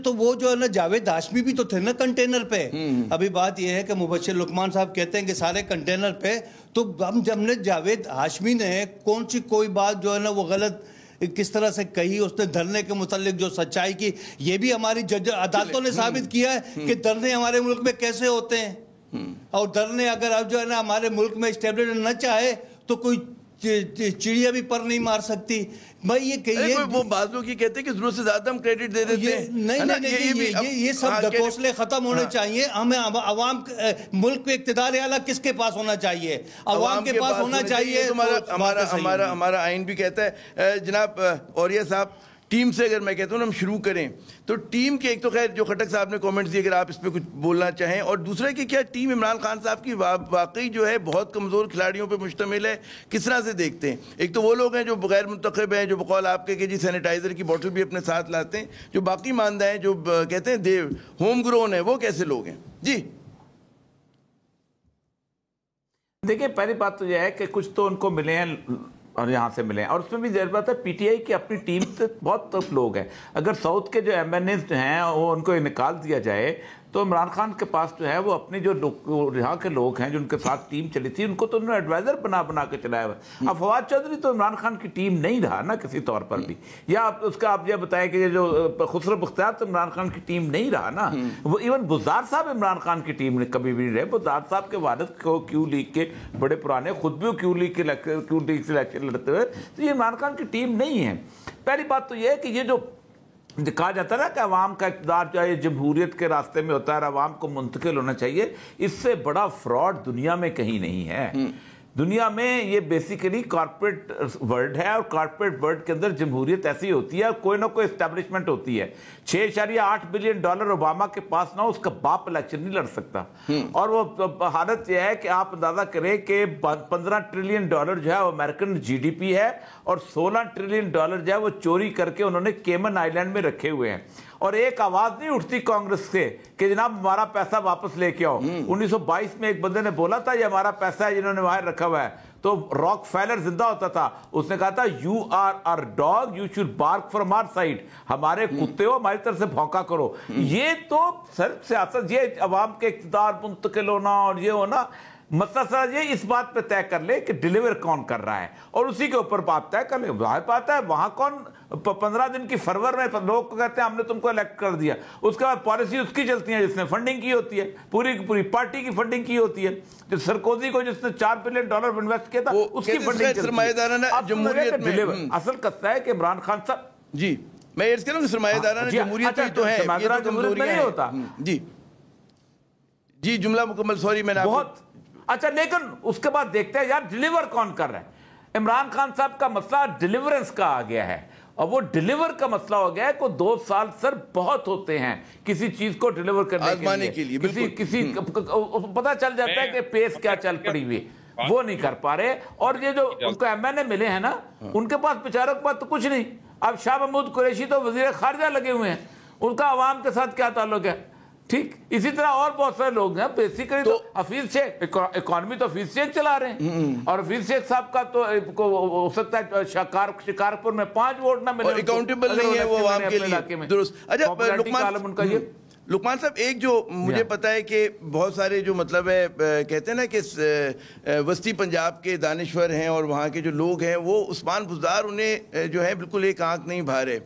Speaker 3: تو وہ جو ہے نا جاوید ہاشمی بھی تو تھے نا کنٹینر پہ. ابھی بات یہ ہے کہ مبشر لقمان صاحب کہتے ہیں کہ سارے کنٹینر پہ، تو ہم نے جاوید ہاشمی نے کون سی کوئی بات جو ہے نا وہ غلط کس طرح سے کہی، اس نے دھرنے کے متعلق جو سچائی کی، یہ بھی ہماری عدالتوں نے ثابت کیا ہے کہ دھرنے ہمارے ملک میں کیسے ہوتے ہیں. اور دھرنے اگر اب جو ہے نا ہمارے ملک میں اسٹیبلشمنٹ نہ چاہے تو کوئی چڑیا بھی پر نہیں مار سکتی. بھائی یہ کہیے
Speaker 1: وہ بعض لوگ یہ کہتے ہیں کہ ضرورت سے زیادہ ہم کریڈٹ دے دیتے ہیں.
Speaker 3: نہیں، یہ سب ڈکوسلے ختم ہونے چاہیے. ہمیں عوام ملک کو اقتدار اعلیٰ کس کے پاس ہونا چاہیے؟ عوام کے پاس ہونا چاہیے.
Speaker 1: ہمارا آئین بھی کہتا ہے. جناب اوریہ صاحب، ٹیم سے اگر میں کہتا ہوں ہم شروع کریں تو ٹیم کے ایک تو خیر جو خٹک صاحب نے کومنٹس دیے، اگر آپ اس پہ کچھ بولنا چاہیں، اور دوسرا کہ کیا ٹیم عمران خان صاحب کی واقعی جو ہے بہت کمزور کھلاڑیوں پہ مشتمل ہے، کس طرح سے دیکھتے ہیں؟ ایک تو وہ لوگ ہیں جو غیر منتخب ہیں، جو بقول آپ کے کہ جی سینیٹائزر کی بوٹل بھی اپنے ساتھ لاتے ہیں، جو باقی ماندہ ہیں، جو کہتے ہیں دیو ہوم گرون ہے، وہ کیسے لوگ ہیں؟ جی
Speaker 2: دیکھیں، پہلی بات تو یہ ہے کہ کچھ تو ان کو ملے ہیں اور یہاں سے ملے ہیں، اور اس میں بھی ظاہر بات ہے پی ٹی آئی کی اپنی ٹیم سے بہت لوگ ہیں. اگر ساؤتھ کے جو ایم این ایز جو ہیں وہ ان کو نکال دیا جائے تو عمران خان کے پاس جو ہے وہ اپنی جو یہاں کے لوگ ہیں جو ان کے ساتھ ٹیم چلی تھی، ان کو تو انہوں نے ایڈوائزر بنا کے چلایا ہوا. اب فواد چودھری تو عمران خان کی ٹیم نہیں رہا نا کسی طور پر بھی، یا اس کا آپ یہ بتائیں کہ جو خسرو بختیار تو عمران خان کی ٹیم نہیں رہا نا. وہ ایون بزدار صاحب عمران خان کی ٹیم نے کبھی بھی نہیں رہے. بزدار صاحب کے والد کو کیو لیگ کے بڑے پرانے، خود بھی کیو لیگ سے الیکشن لڑتے ہوئے، تو یہ عمران خان کی ٹیم نہیں ہے. پہلی بات تو یہ ہے کہ یہ جو کہا جاتا ہے نا کہ عوام کا اقتدار جو ہے جمہوریت کے راستے میں ہوتا ہے اور عوام کو منتقل ہونا چاہیے، اس سے بڑا فراڈ دنیا میں کہیں نہیں ہے. دنیا میں یہ بیسیکلی کارپوریٹ ورلڈ ہے، اور کارپوریٹ ورلڈ کے اندر جمہوریت ایسی ہوتی ہے، کوئی نہ کوئی اسٹیبلشمنٹ ہوتی ہے. $6.8 بلین اوباما کے پاس نہ ہو، اس کا باپ الیکشن نہیں لڑ سکتا. اور وہ حالت یہ ہے کہ آپ اندازہ کریں کہ $15 ٹریلین جو ہے وہ امریکن جی ڈی پی ہے، اور $16 ٹریلین جو ہے وہ چوری کر کے انہوں نے کیمن آئیلینڈ میں رکھے ہوئے ہیں. اور ایک آواز نہیں اٹھتی کانگریس سے کہ جناب ہمارا پیسہ واپس لے کے آؤ. 1922 میں ایک بندے نے بولا تھا یہ ہمارا پیسہ ہے جنہوں نے وہاں رکھا ہوا ہے، تو راک فیلر زندہ ہوتا تھا، اس نے کہا تھا you are are dog, you should bark from our side, ہمارے کتے ہو، ہماری طرف سے بھونکا کرو. یہ تو صرف سیاست، یہ عوام کے اقتدار منتقل ہونا اور یہ ہونا، مسئلہ سر یہ اس بات پہ طے کر لے کہ ڈیلیور کون کر رہا ہے، اور اسی کے اوپر بات طے کر لے. ظاہر بات ہے وہاں کون 15 دن کی فرور میں لوگ کہتے ہیں ہم نے تم کو الیکٹ کر دیا، اس کے بعد پالیسی اس کی چلتی ہے جس نے فنڈنگ کی ہوتی ہے، پوری پارٹی کی فنڈنگ کی ہوتی ہے. جو سرکوزی کو جس نے $4 بلین انویسٹ کیا تھا اس کی فنڈنگ چلتی ہے. اصل قصہ ہے کہ عمران خان صاحب،
Speaker 1: جی میں یہ کہہ رہا ہوں کہ سرمایہ دارانہ جمہوریت تو ہے، یہ تو کمزوریاں نہیں ہوتا. جی جملہ مکمل، سوری میں نے
Speaker 2: بہت اچھا. لیکن اس کے بعد دیکھتے ہیں یار ڈیلیور کون کر رہا ہے. عمران خان صاحب کا مسئلہ ڈیلیورنس کا آ گیا ہے، اور وہ ڈیلیور کا مسئلہ ہو گیا ہے کہ 2 سال سر بہت ہوتے ہیں کسی چیز کو ڈیلیور کرنے کے لیے. کسی پتہ چل جاتا ہے کہ پیس کیا چل پڑی ہوئی، وہ نہیں کر پا رہے. اور یہ جو ان کو ایم این اے ملے ہیں نا، ان کے پاس بیچاروں کے پاس تو کچھ نہیں. اب شاہ محمود قریشی تو وزیر خارجہ لگے ہوئے ہیں، ان کا عوام کے ساتھ کیا تعلق ہے؟ ٹھیک اسی طرح اور بہت سارے لوگ ہیں. بیسیکلی تو حفیظ شیخ اکانومی تو حفیظ شیخ چلا رہے ہیں, اور حفیظ شیخ صاحب کا تو ہو سکتا ہے شکارپور میں 5 ووٹ نہ ملے,
Speaker 1: اکاؤنٹیبل نہیں ہے وہ عوام کے لیے. درست. اچھا لقمان صاحب, ایک جو مجھے پتا ہے کہ بہت سارے جو مطلب ہے کہتے ہیں نا کہ وسطی پنجاب کے دانشور ہیں اور وہاں کے جو لوگ ہیں وہ عثمان بزدار انہیں جو ہے بالکل ایک آنکھ نہیں بھا رہے.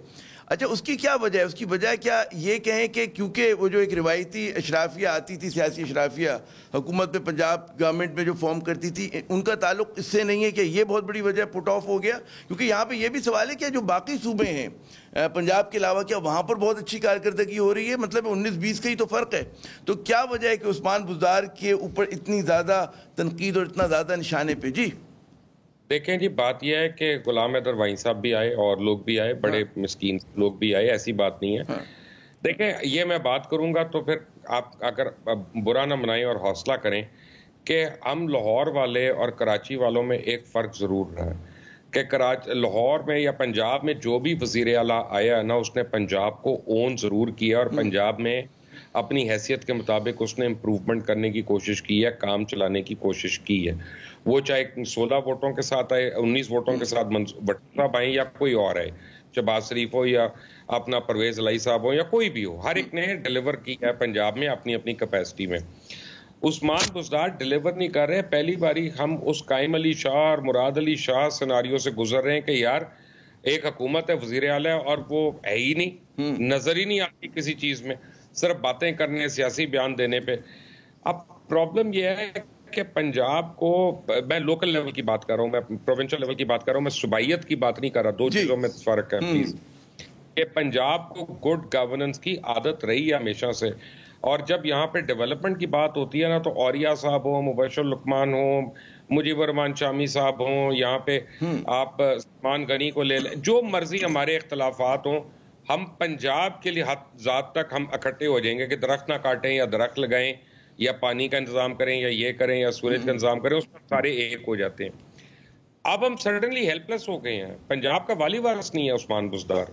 Speaker 1: اچھا اس کی کیا وجہ ہے؟ اس کی وجہ کیا یہ کہیں کہ کیونکہ وہ جو ایک روایتی اشرافیہ آتی تھی, سیاسی اشرافیہ حکومت میں پنجاب گورنمنٹ میں جو فارم کرتی تھی, ان کا تعلق اس سے نہیں ہے کہ یہ بہت بڑی وجہ پٹ آف ہو گیا؟ کیونکہ یہاں پہ یہ بھی سوال ہے کہ جو باقی صوبے ہیں پنجاب کے علاوہ, کیا وہاں پر بہت اچھی کارکردگی ہو رہی ہے؟ مطلب 19-20 کا ہی تو فرق ہے. تو کیا وجہ ہے کہ عثمان بزدار کے اوپر اتنی زیادہ تنقید اور اتنا زیادہ نشانے پہ؟ جی
Speaker 4: دیکھیں جی, بات یہ ہے کہ غلام حیدر وائیں صاحب بھی آئے اور لوگ بھی آئے, بڑے مسکین لوگ بھی آئے, ایسی بات نہیں ہے. دیکھیں یہ میں بات کروں گا تو پھر آپ اگر برا نہ منائیں اور حوصلہ کریں کہ ہم لاہور والے اور کراچی والوں میں ایک فرق ضرور رہا ہے کہ لاہور میں یا پنجاب میں جو بھی وزیر اعلیٰ آیا ہے نا, اس نے پنجاب کو اون ضرور کیا اور پنجاب میں اپنی حیثیت کے مطابق اس نے امپروومنٹ کرنے کی کوشش کی ہے, کام چلانے کی کوشش کی ہے. وہ چاہے 16 ووٹوں کے ساتھ آئے, 19 ووٹوں کے ساتھ صاحب آئیں یا کوئی اور آئے, شہباز شریف ہو یا اپنا پرویز الہی صاحب ہو یا کوئی بھی ہو, ہر ایک نے ڈیلیور کیا ہے پنجاب میں اپنی اپنی کیپیسٹی میں. عثمان بزدار ڈیلیور نہیں کر رہے. پہلی باری ہم اس قائم علی شاہ اور مراد علی شاہ سیناریو سے گزر رہے ہیں کہ یار ایک حکومت ہے, وزیر اعلیٰ اور وہ ہے ہی نہیں, نظر ہی نہیں آتی کسی چیز میں, صرف باتیں کرنے, سیاسی بیان دینے پہ. اب پرابلم یہ ہے کہ پنجاب کو, میں لوکل لیول کی بات کر رہا ہوں, میں پروونشل لیول کی بات کر رہا ہوں, میں صوبائیت کی بات نہیں کر رہا. 2 چیزوں میں فرق ہے پلیز. کہ پنجاب کو گڈ گورننس کی عادت رہی ہے ہمیشہ سے, اور جب یہاں پہ ڈیولپمنٹ کی بات ہوتی ہے نا تو اوریا صاحب ہوں, مبشر لقمان ہوں, مجیب الرحمان شامی صاحب ہوں, یہاں پہ آپ سلمان غنی کو لے لیں, جو مرضی ہمارے اختلافات ہوں, ہم پنجاب کے لیے حد ذات تک ہم اکٹھے ہو جائیں گے کہ درخت نہ کاٹیں یا درخت لگائیں یا پانی کا انتظام کریں یا یہ کریں یا سورج کا انتظام کریں, اس پر سارے ایک ہو جاتے ہیں. اب ہم سڈنلی ہیلپ لیس ہو گئے ہیں. پنجاب کا والی وارث نہیں ہے عثمان بزدار.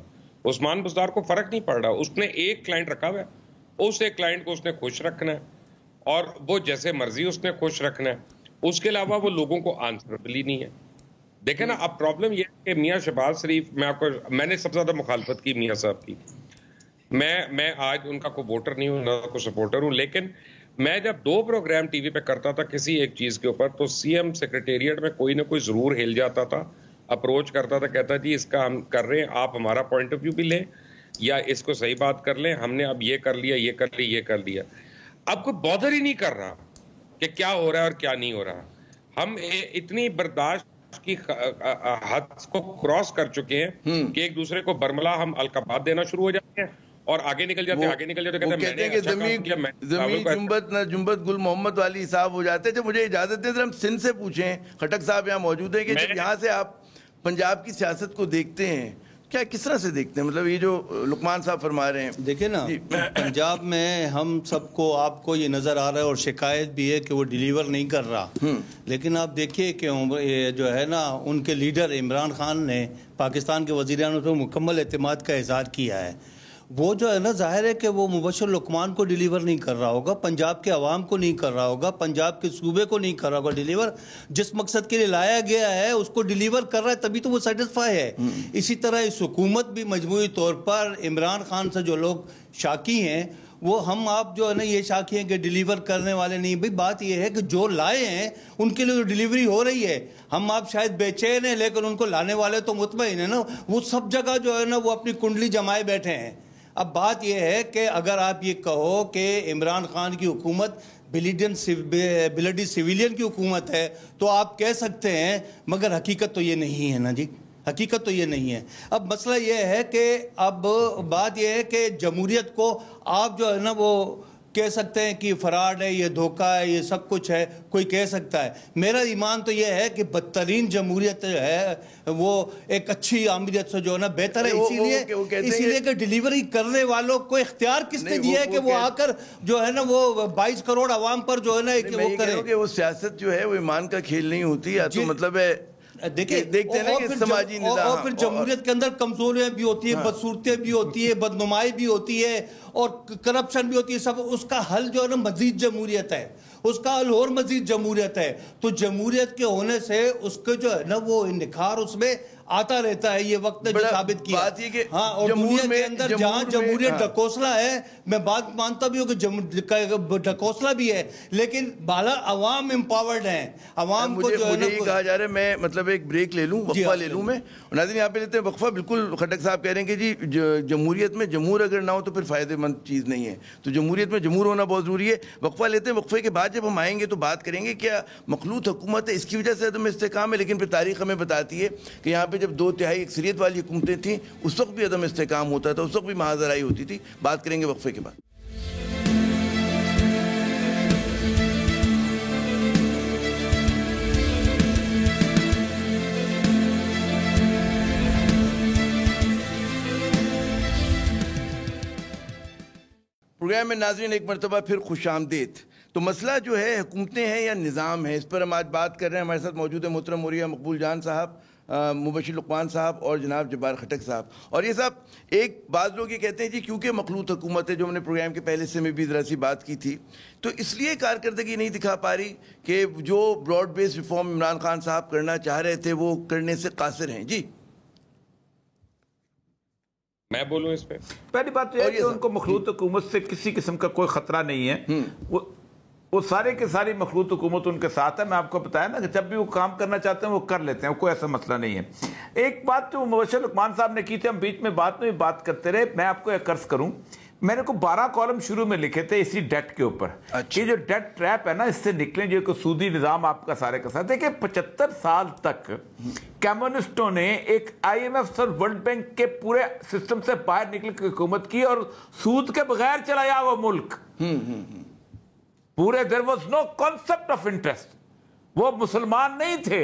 Speaker 4: عثمان بزدار کو فرق نہیں پڑ رہا, اس نے ایک کلائنٹ رکھا ہوا ہے, اس ایک کلائنٹ کو اس نے خوش رکھنا ہے اور وہ جیسے مرضی اس نے خوش رکھنا ہے, اس کے علاوہ وہ لوگوں کو آنسربل ہی نہیں ہے. دیکھیں نا, اب پرابلم یہ ہے کہ میاں شہباز شریف, میں نے سب سے زیادہ مخالفت کی میاں صاحب کی. میں آج ان کا کوئی ووٹر نہیں ہوں نہ کوئی سپورٹر ہوں, لیکن میں جب 2 پروگرام ٹی وی پہ کرتا تھا کسی ایک چیز کے اوپر, تو سی ایم سیکریٹریٹ میں کوئی نہ کوئی ضرور ہل جاتا تھا, اپروچ کرتا تھا, کہتا جی اس کا ہم کر رہے ہیں, آپ ہمارا پوائنٹ آف ویو بھی لیں یا اس کو صحیح بات کر لیں, ہم نے اب یہ کر لیا, یہ کر لیا, یہ کر لیا. اب کوئی بادر ہی نہیں کر رہا کہ کیا ہو رہا ہے اور کیا نہیں ہو رہا. ہم اتنی برداشت کی حد کو کراس کر چکے ہیں کہ ایک دوسرے کو برملا ہم القابات دینا شروع ہو جاتے ہیں اور آگے نکل جاتے ہیں,
Speaker 1: کہتے ہیں کہ زمین جنبت نہ جنبت گل محمد والی حساب ہو جاتے ہیں. جب مجھے اجازت دیں ہم سندھ سے پوچھیں, خٹک صاحب یہاں موجود ہیں, کہ جب یہاں سے آپ پنجاب کی سیاست کو دیکھتے ہیں, کیا کس طرح سے دیکھتے ہیں؟ مطلب یہ جو لقمان صاحب فرما رہے ہیں,
Speaker 3: دیکھیں نا پنجاب میں ہم سب کو, آپ کو یہ نظر آ رہا ہے اور شکایت بھی ہے کہ وہ ڈیلیور نہیں کر رہا, لیکن آپ دیکھیے کہ جو ہے نا ان کے لیڈر عمران خان نے پاکستان کے وزیر اعظم کو مکمل اعتماد کا اظہار کیا ہے. وہ جو ہے نا ظاہر ہے کہ وہ مبشر لقمان کو ڈیلیور نہیں کر رہا ہوگا, پنجاب کے عوام کو نہیں کر رہا ہوگا, پنجاب کے صوبے کو نہیں کر رہا ہوگا ڈیلیور. جس مقصد کے لیے لایا گیا ہے اس کو ڈیلیور کر رہا ہے, تبھی تو وہ سیٹسفائی ہے. اسی طرح اس حکومت بھی مجموعی طور پر عمران خان سے جو لوگ شاکی ہیں, وہ ہم آپ جو ہے نا یہ شاکی ہیں کہ ڈیلیور کرنے والے نہیں. بھئی بات یہ ہے کہ جو لائے ہیں ان کے لیے تو ڈیلیوری ہو رہی ہے. ہم آپ شاید بے چین ہیں لیکن ان کو لانے والے تو مطمئن ہیں نا, وہ سب جگہ جو ہے نا وہ اپنی کنڈلی جمائے بیٹھے ہیں. اب بات یہ ہے کہ اگر آپ یہ کہو کہ عمران خان کی حکومت بلڈی سویلین کی حکومت ہے تو آپ کہہ سکتے ہیں, مگر حقیقت تو یہ نہیں ہے نا جی, حقیقت تو یہ نہیں ہے. اب مسئلہ یہ ہے کہ اب بات یہ ہے کہ جمہوریت کو آپ جو ہے نا وہ کہہ سکتے ہیں کہ فراڈ ہے, یہ دھوکہ ہے, یہ سب کچھ ہے, کوئی کہہ سکتا ہے. میرا ایمان تو یہ ہے کہ بدترین جمہوریت جو ہے وہ ایک اچھی آمریت سے جو ہے نا بہتر ہے. اسی لیے کہ ڈیلیوری کرنے والوں کو اختیار کس نے دیا ہے کہ وہ آ کر جو ہے نا وہ 22 کروڑ عوام پر جو ہے نا وہ کرے.
Speaker 1: کہ وہ سیاست جو ہے وہ ایمان کا کھیل نہیں ہوتی, یا تو مطلب ہے
Speaker 3: دیکھیں
Speaker 1: دیکھتے ہیں کہ سماجی نظام
Speaker 3: اور پھر جمہوریت کے اندر کمزوریاں بھی ہوتی ہیں, بدصورتیں بھی ہوتی ہے, بدنمائی بھی ہوتی ہے, اور کرپشن بھی ہوتی ہے. سب اس کا حل جو ہے نا مزید جمہوریت ہے, اس کا حل اور مزید جمہوریت ہے. تو جمہوریت کے ہونے سے اس کے جو ہے نا وہ نکھار اس میں آتا رہتا ہے. یہ وقت نے جو ثابت کیا.
Speaker 1: بات یہ کہ
Speaker 3: ہاں, اور دنیا کے اندر جہاں جمہوریت ڈھکوسلا ہے, میں بات مانتا بھی ہوں کہ ڈھکوسلا بھی ہے, لیکن بالا عوام امپاورڈ ہیں. عوام کو جو ہے نا
Speaker 1: مجھے کہا جا رہا ہے, میں مطلب ایک بریک لے لوں, وقفہ لے لوں میں. ناظرین یہاں پہ لیتے ہیں وقفہ. بالکل خٹک صاحب کہہ رہے ہیں کہ جی جمہوریت میں جمہور اگر نہ ہو تو پھر فائدہ مند چیز نہیں ہے, تو جمہوریت میں جمہور ہونا بہت ضروری ہے. وقفہ لیتے ہیں, وقفے کے بعد جب ہم آئیں گے تو بات کریں گے کیا مخلوط حکومت ہے اس کی وجہ سے عدم استحکام ہے, لیکن پھر تاریخ ہمیں بتاتی ہے کہ یہاں پہ جب 2/3 اکثریت والی حکومتیں تھیں اس وقت بھی عدم استحکام ہوتا تھا, اس وقت بھی محاذرائی ہوتی تھی. بات کریں گے وقفے کے بعد. پروگرام میں ناظرین ایک مرتبہ پھر خوش آمدید. تو مسئلہ جو ہے حکومتیں ہیں یا نظام ہے, اس پر ہم آج بات کر رہے ہیں. ہمارے ساتھ موجود ہے محترم موریہ مقبول جان صاحب, مبشر لقمان صاحب اور جناب جبار خٹک صاحب. اور یہ صاحب ایک بعض لوگ یہ کہتے ہیں جی کیونکہ مخلوط حکومت ہے, جو ہم نے پروگرام کے پہلے سے میں بھی ذرا سی بات کی تھی, تو اس لیے کارکردگی نہیں دکھا پا رہی کہ جو broad base reform Imran Khan صاحب کرنا چاہ رہے تھے وہ کرنے سے قاصر ہیں. جی
Speaker 4: میں بولوں اس پہ.
Speaker 2: پہلی بات یہ ہے کہ ان کو مخلوط حکومت سے کسی قسم کا کوئی خطرہ نہیں ہے. وہ سارے کے ساری مخلوط حکومت ان کے ساتھ ہے. میں آپ کو بتایا نا کہ جب بھی وہ کام کرنا چاہتے ہیں وہ کر لیتے ہیں, کوئی ایسا مسئلہ نہیں ہے. ایک بات جو مبشر لقمان صاحب نے کی تھی, ہم بیچ میں بات کرتے رہے, میں آپ کو ایک عرض کروں, میں نے کو 12 کالم شروع میں لکھے تھے اسی ڈیٹ کے اوپر. یہ جو ڈیٹ ٹریپ ہے نا, اس سے نکلیں, جو کہ سودی نظام آپ کا سارے کا ساتھ. دیکھیں 75 سال تک کمیونسٹوں نے ایک IMF اور ورلڈ بینک کے پورے سسٹم سے باہر نکل کے حکومت کی اور سود کے بغیر چلایا وہ ملک. پورے there was no concept of interest. وہ مسلمان نہیں تھے,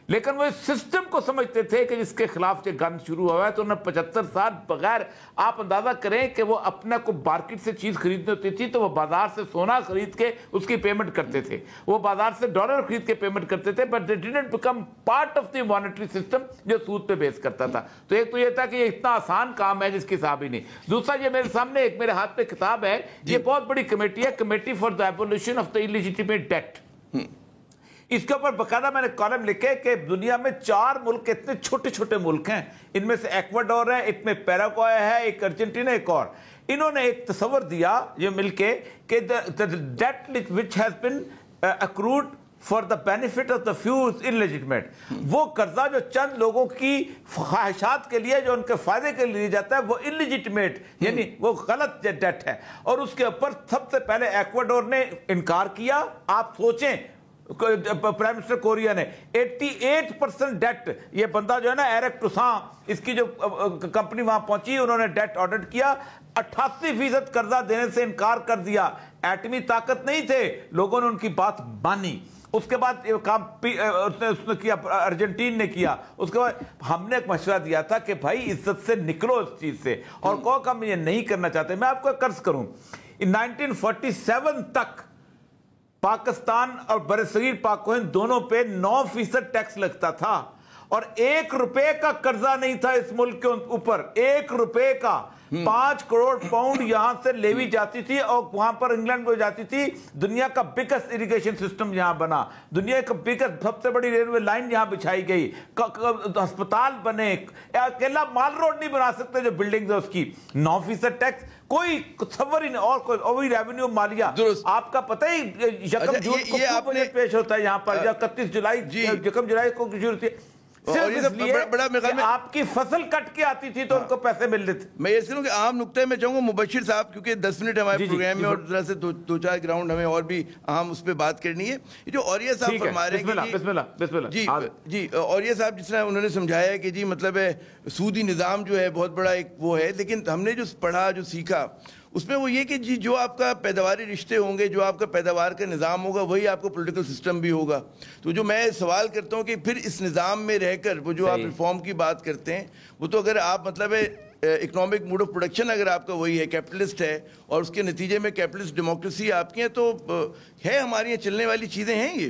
Speaker 2: لیکن وہ اس سسٹم کو سمجھتے تھے کہ جس کے خلاف یہ گن شروع ہوا ہے. تو انہیں 75 سال بغیر, آپ اندازہ کریں کہ وہ اپنا کو مارکیٹ سے چیز خریدنی ہوتی تھی تو وہ بازار سے سونا خرید کے اس کی پیمنٹ کرتے تھے, وہ بازار سے ڈالر خرید کے پیمنٹ کرتے تھے, but they didn't become part of the monetary system جو سود پہ بیس کرتا تھا. تو ایک تو یہ تھا کہ یہ اتنا آسان کام ہے جس کی حساب ہی نہیں. دوسرا, یہ میرے سامنے ایک میرے ہاتھ پہ کتاب ہے, یہ بہت بڑی کمیٹی ہے, committee for the abolition of the illegitimate debt. اس کے اوپر باقاعدہ میں نے کالم لکھے کہ دنیا میں 4 ملک اتنے چھوٹے چھوٹے ملک ہیں, ان میں سے ایکواڈور ہے, ایک میں پیراگوئے ہے, ایک ارجنٹینا, ایک اور. انہوں نے ایک تصور دیا یہ مل کے کہ debt which has been accrued for the benefit of the few is illegitimate. وہ قرضہ جو چند لوگوں کی خواہشات کے لیے, جو ان کے فائدے کے لیے جاتا ہے, وہ انلیجیٹمیٹ یعنی وہ غلط ڈیٹ ہے. اور اس کے اوپر سب سے پہلے ایکواڈور نے انکار کیا. آپ سوچیں, پرائم منسٹر کوریا نے 88% ڈیٹ, یہ بندہ جو ہے نا ایرک ٹوساں, اس کی جو کمپنی وہاں پہنچی, انہوں نے ڈیٹ آڈٹ کیا, 88% قرضہ دینے سے انکار کر دیا. ایٹمی طاقت نہیں تھے, لوگوں نے ان کی بات مانی. اس کے بعد کام اس نے کیا, ارجنٹین نے کیا. اس کے بعد ہم نے ایک مشورہ دیا تھا کہ بھائی عزت سے نکلو اس چیز سے, اور کہو کہ ہم یہ نہیں کرنا چاہتے. میں آپ کو قرض کروں, 1947 تک پاکستان اور برصغیر پاک و ہند دونوں پہ 9% ٹیکس لگتا تھا, اور 1 روپے کا قرضہ نہیں تھا اس ملک کے اوپر, 1 روپے کا. 5 کروڑ پاؤنڈ یہاں سے لیوی جاتی تھی, اور وہاں پر انگلینڈ کو جاتی تھی. دنیا کا بگیسٹ اریگیشن سسٹم یہاں بنا, دنیا کا بگیسٹ سب سے بڑی ریلوے لائن یہاں بچھائی گئی, ہسپتال بنے. اکیلا مال روڈ نہیں بنا سکتے جو بلڈنگز ہے اس کی. 9% ٹیکس, کوئی تصور ہی نہیں. اور کوئی ریونیو مالیہ آپ کا پتہ ہی 1 جون کو بجٹ پیش ہوتا ہے یہاں پر, یا 31 جولائی 1 جولائی کو شروع ہوتی ہے, صرف اس لیے کہ آپ کی فصل کٹ کے آتی تھی تو ان کو پیسے مل رہے تھے.
Speaker 1: میں یہ سنوں کہ عام نقطے میں چاہوں گا مبشر صاحب, کیونکہ 10 منٹ ہمارے پروگرام میں, اور ذرا سے 2-4 گراؤنڈ ہمیں اور بھی اہم اس پہ بات کرنی ہے. جو اوریہ صاحب فرما رہے ہیں
Speaker 2: بسم اللہ
Speaker 1: جی اوریہ صاحب جس طرح انہوں نے سمجھایا ہے کہ جی مطلب ہے سودی نظام جو ہے بہت بڑا ایک وہ ہے, لیکن ہم نے جو پڑھا, جو سیکھا, اس میں وہ یہ کہ جی جو آپ کا پیداواری رشتے ہوں گے, جو آپ کا پیداوار کا نظام ہوگا, وہی آپ کو پولیٹیکل سسٹم بھی ہوگا. تو جو میں سوال کرتا ہوں کہ پھر اس نظام میں رہ کر وہ جو آپ ریفارم کی بات کرتے ہیں, وہ تو اگر آپ مطلب اکنامک موڈ آف پروڈکشن اگر آپ کا وہی ہے, کیپٹلسٹ ہے, اور اس کے نتیجے میں کیپٹلسٹ ڈیموکریسی آپ کی ہے, تو ہے ہماری یہ چلنے والی چیزیں ہیں یہ.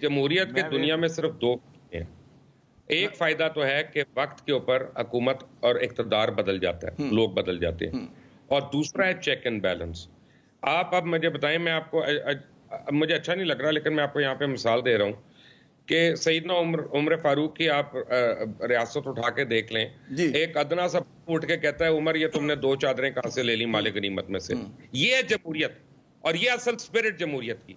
Speaker 4: جمہوریت کے دنیا میں صرف دو ہیں. ایک فائدہ تو ہے کہ وقت کے اوپر حکومت اور اقتدار بدل جاتا ہے, لوگ بدل جاتے ہیں, اور دوسرا ہے چیک اینڈ بیلنس. آپ اب مجھے بتائیں, میں آپ کو, مجھے اچھا نہیں لگ رہا لیکن میں آپ کو یہاں پہ مثال دے رہا ہوں کہ سیدنا عمر فاروق کی آپ ریاست اٹھا کے دیکھ لیں, ایک ادنا سا اٹھ کے کہتا ہے عمر یہ تم نے 2 چادریں کہاں سے لے لی مال غنیمت میں سے. یہ ہے جمہوریت, اور یہ اصل سپرٹ جمہوریت کی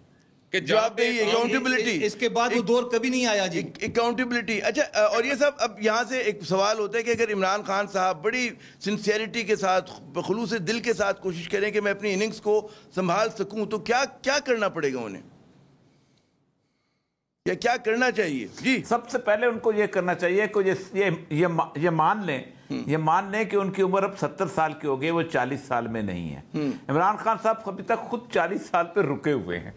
Speaker 4: کہ
Speaker 1: جواب دے, اکاؤنٹیبلٹی.
Speaker 3: اس کے بعد وہ دور کبھی نہیں آیا جی,
Speaker 1: اکاؤنٹیبلٹی. اچھا, اور یہ سب اب یہاں سے ایک سوال ہوتا ہے کہ اگر عمران خان صاحب بڑی سنسیئرٹی کے ساتھ, خلوص دل کے ساتھ کوشش کریں کہ میں اپنی اننگز کو سنبھال سکوں, تو کیا کرنا پڑے گا انہیں, یا کیا کرنا چاہیے؟ جی,
Speaker 2: سب سے پہلے ان کو یہ کرنا چاہیے کہ یہ مان لیں کہ ان کی عمر اب 70 سال کی ہو گئی, وہ 40 سال میں نہیں ہے. عمران خان صاحب ابھی تک خود 40 سال پہ رکے ہوئے ہیں.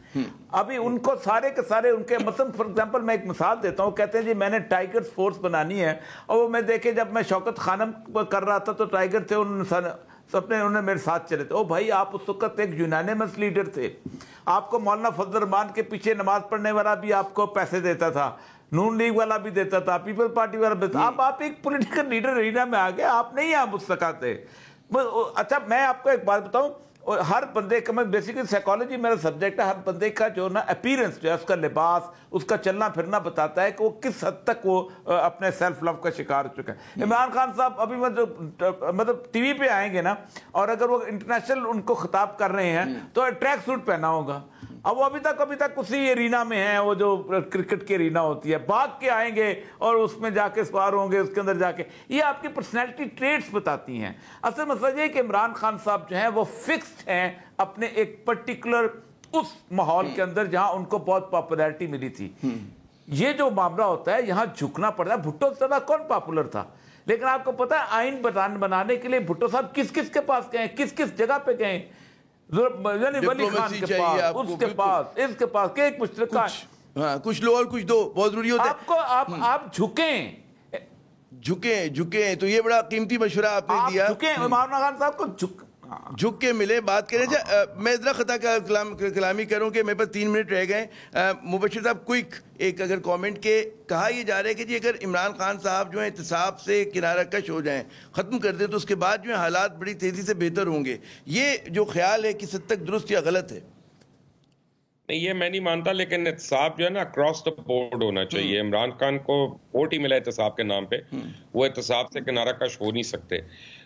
Speaker 2: ابھی ان کو سارے کے سارے ان کے, مثلا فار ایگزامپل میں ایک مثال دیتا ہوں, کہتے ہیں جی میں نے ٹائیگرز فورس بنانی ہے, اور وہ میں دیکھے جب میں شوکت خانم کر رہا تھا تو ٹائیگر تھے, انہوں نے میرے ساتھ چلے تھے. او بھائی, آپ اس وقت ایک یونانیمس لیڈر تھے, آپ کو مولانا فضل الرحمان کے پیچھے نماز پڑھنے والا بھی آپ کو پیسے دیتا تھا, نون لیگ والا بھی دیتا تھا, پیپل پارٹی والا بھی دیتا. آپ ایک پولیٹیکل لیڈر ایرینا میں آگئے, آپ نہیں آپ مستقاتے. اچھا, میں آپ کو ایک بات بتاؤں, اور ہر بندے کا, میں بیسیکلی سائیکالوجی میرا سبجیکٹ ہے, ہر بندے کا جو نا اپیرنس جو ہے, اس کا لباس, اس کا چلنا پھرنا بتاتا ہے کہ وہ کس حد تک وہ اپنے سیلف لو کا شکار ہو چکا ہے. عمران خان صاحب ابھی مطلب ٹی وی پہ آئیں گے نا, اور اگر وہ انٹرنیشنل ان کو خطاب کر رہے ہیں تو ٹریک سوٹ پہنا ہوگا. اب وہ ابھی تک اسی ایرینا میں ہیں, وہ جو کرکٹ کی ایرینا ہوتی ہے, بھاگ کے آئیں گے اور اس میں جا کے سوار ہوں گے, اس کے اندر جا کے. یہ آپ کی پرسنالٹی ٹریٹس بتاتی ہیں. اصل مسئلہ یہ ہے کہ عمران خان صاحب جو ہیں وہ فکسڈ ہیں اپنے ایک پرٹیکولر اس ماحول کے اندر جہاں ان کو بہت پاپولیرٹی ملی تھی. یہ جو معاملہ ہوتا ہے یہاں جھکنا پڑتا ہے. بھٹو سے زیادہ کون پاپولر تھا, لیکن آپ کو پتا ہے آئین بنانے کے لیے بھٹو صاحب کس کس کے پاس گئے, کس جگہ پہ گئے, ولی خان کے پاس, اس کے پاس, اس کے پاس, کہ ایک مشترکہ,
Speaker 1: کچھ لو اور کچھ دو, بہت ضروری ہوتا ہے.
Speaker 2: آپ
Speaker 1: جھکیں تو یہ بڑا قیمتی مشورہ آپ نے دیا.
Speaker 2: عمران خان صاحب کو
Speaker 1: جھک کے ملے, بات کریں. میں ذرا خطا کلامی کروں کہ میرے پاس 3 منٹ رہ گئے. مبشر صاحب کوئک ایک اگر کومنٹ کے کہا یہ جا رہا ہے کہ جی اگر عمران خان صاحب جو ہیں احتساب سے کنارہ کش ہو جائیں, ختم کر دیں, تو اس کے بعد جو ہیں حالات بڑی تیزی سے بہتر ہوں گے. یہ جو خیال ہے کس حد تک درست یا غلط ہے؟
Speaker 4: نہیں, یہ میں نہیں مانتا, لیکن احتساب جو ہے نا اکراس دا بورڈ ہونا چاہیے. عمران خان کو ووٹ ہی ملا احتساب کے نام پہ, وہ احتساب سے کنارہ کش ہو نہیں سکتے,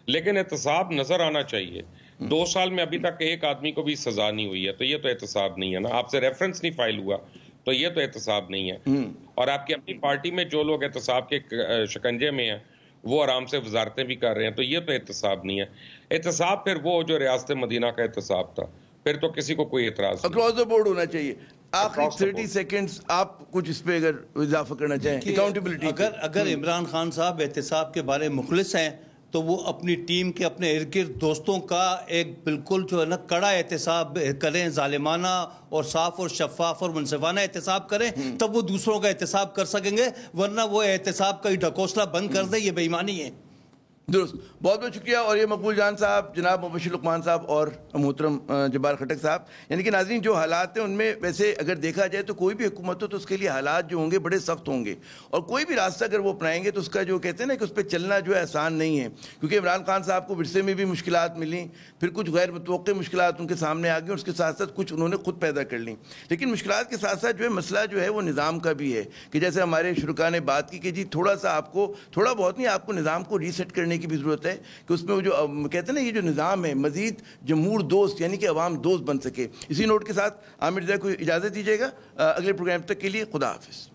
Speaker 4: لیکن احتساب نظر آنا چاہیے. 2 سال میں ابھی تک ایک آدمی کو بھی سزا نہیں ہوئی ہے, تو یہ تو احتساب نہیں ہے نا. آپ سے ریفرنس نہیں فائل ہوا تو یہ تو احتساب نہیں ہے. اور آپ کی اپنی پارٹی میں جو لوگ احتساب کے شکنجے میں ہیں وہ آرام سے وزارتیں بھی کر رہے ہیں, تو یہ تو احتساب نہیں ہے. احتساب پھر وہ جو ریاست مدینہ کا احتساب تھا, پھر تو کسی کو کوئی اعتراض نہیں.
Speaker 1: اکراس دا بورڈ ہونا چاہیے. آخری 30 سیکنڈز آپ کچھ اس پہ اگر اضافہ کرنا چاہیں, اکاؤنٹیبلٹی.
Speaker 3: اگر عمران خان صاحب احتساب کے بارے مخلص ہیں تو وہ اپنی ٹیم کے, اپنے ارد گرد دوستوں کا ایک بالکل جو ہے نا کڑا احتساب کریں, ظالمانہ اور صاف اور شفاف اور منصفانہ احتساب کریں, تب وہ دوسروں کا احتساب کر سکیں گے. ورنہ وہ احتساب کا ڈھکوسلا بند کر دیں, یہ بے ایمانی ہے.
Speaker 1: درست, بہت بہت شکریہ. اور یہ مقبول جان صاحب, جناب مبشر لقمان صاحب اور محترم جبار خٹک صاحب. یعنی کہ ناظرین جو حالات ہیں ان میں ویسے اگر دیکھا جائے تو کوئی بھی حکومت ہو تو اس کے لیے حالات جو ہوں گے بڑے سخت ہوں گے, اور کوئی بھی راستہ اگر وہ اپنائیں گے تو اس کا جو کہتے ہیں نا کہ اس پہ چلنا جو ہے آسان نہیں ہے. کیونکہ عمران خان صاحب کو ورثے میں بھی مشکلات ملیں, پھر کچھ غیر متوقع مشکلات ان کے سامنے آ گئی, اور اس کے ساتھ ساتھ کچھ انہوں نے خود پیدا کر لیں. لیکن مشکلات کے ساتھ ساتھ جو ہے مسئلہ جو ہے وہ نظام کا بھی ہے, کہ جیسے ہمارے شرکا نے بات کی کہ جی تھوڑا سا آپ کو, تھوڑا بہت نہیں, آپ کو نظام کو ریسیٹ کرنے کی بھی ضرورت ہے, کہ اس میں وہ جو کہتے ہیں نا یہ جو نظام ہے مزید جمہور دوست یعنی کہ عوام دوست بن سکے. اسی نوٹ کے ساتھ عامر رضا کو اجازت دیجیے گا. اگلے پروگرام تک کے لیے خدا حافظ.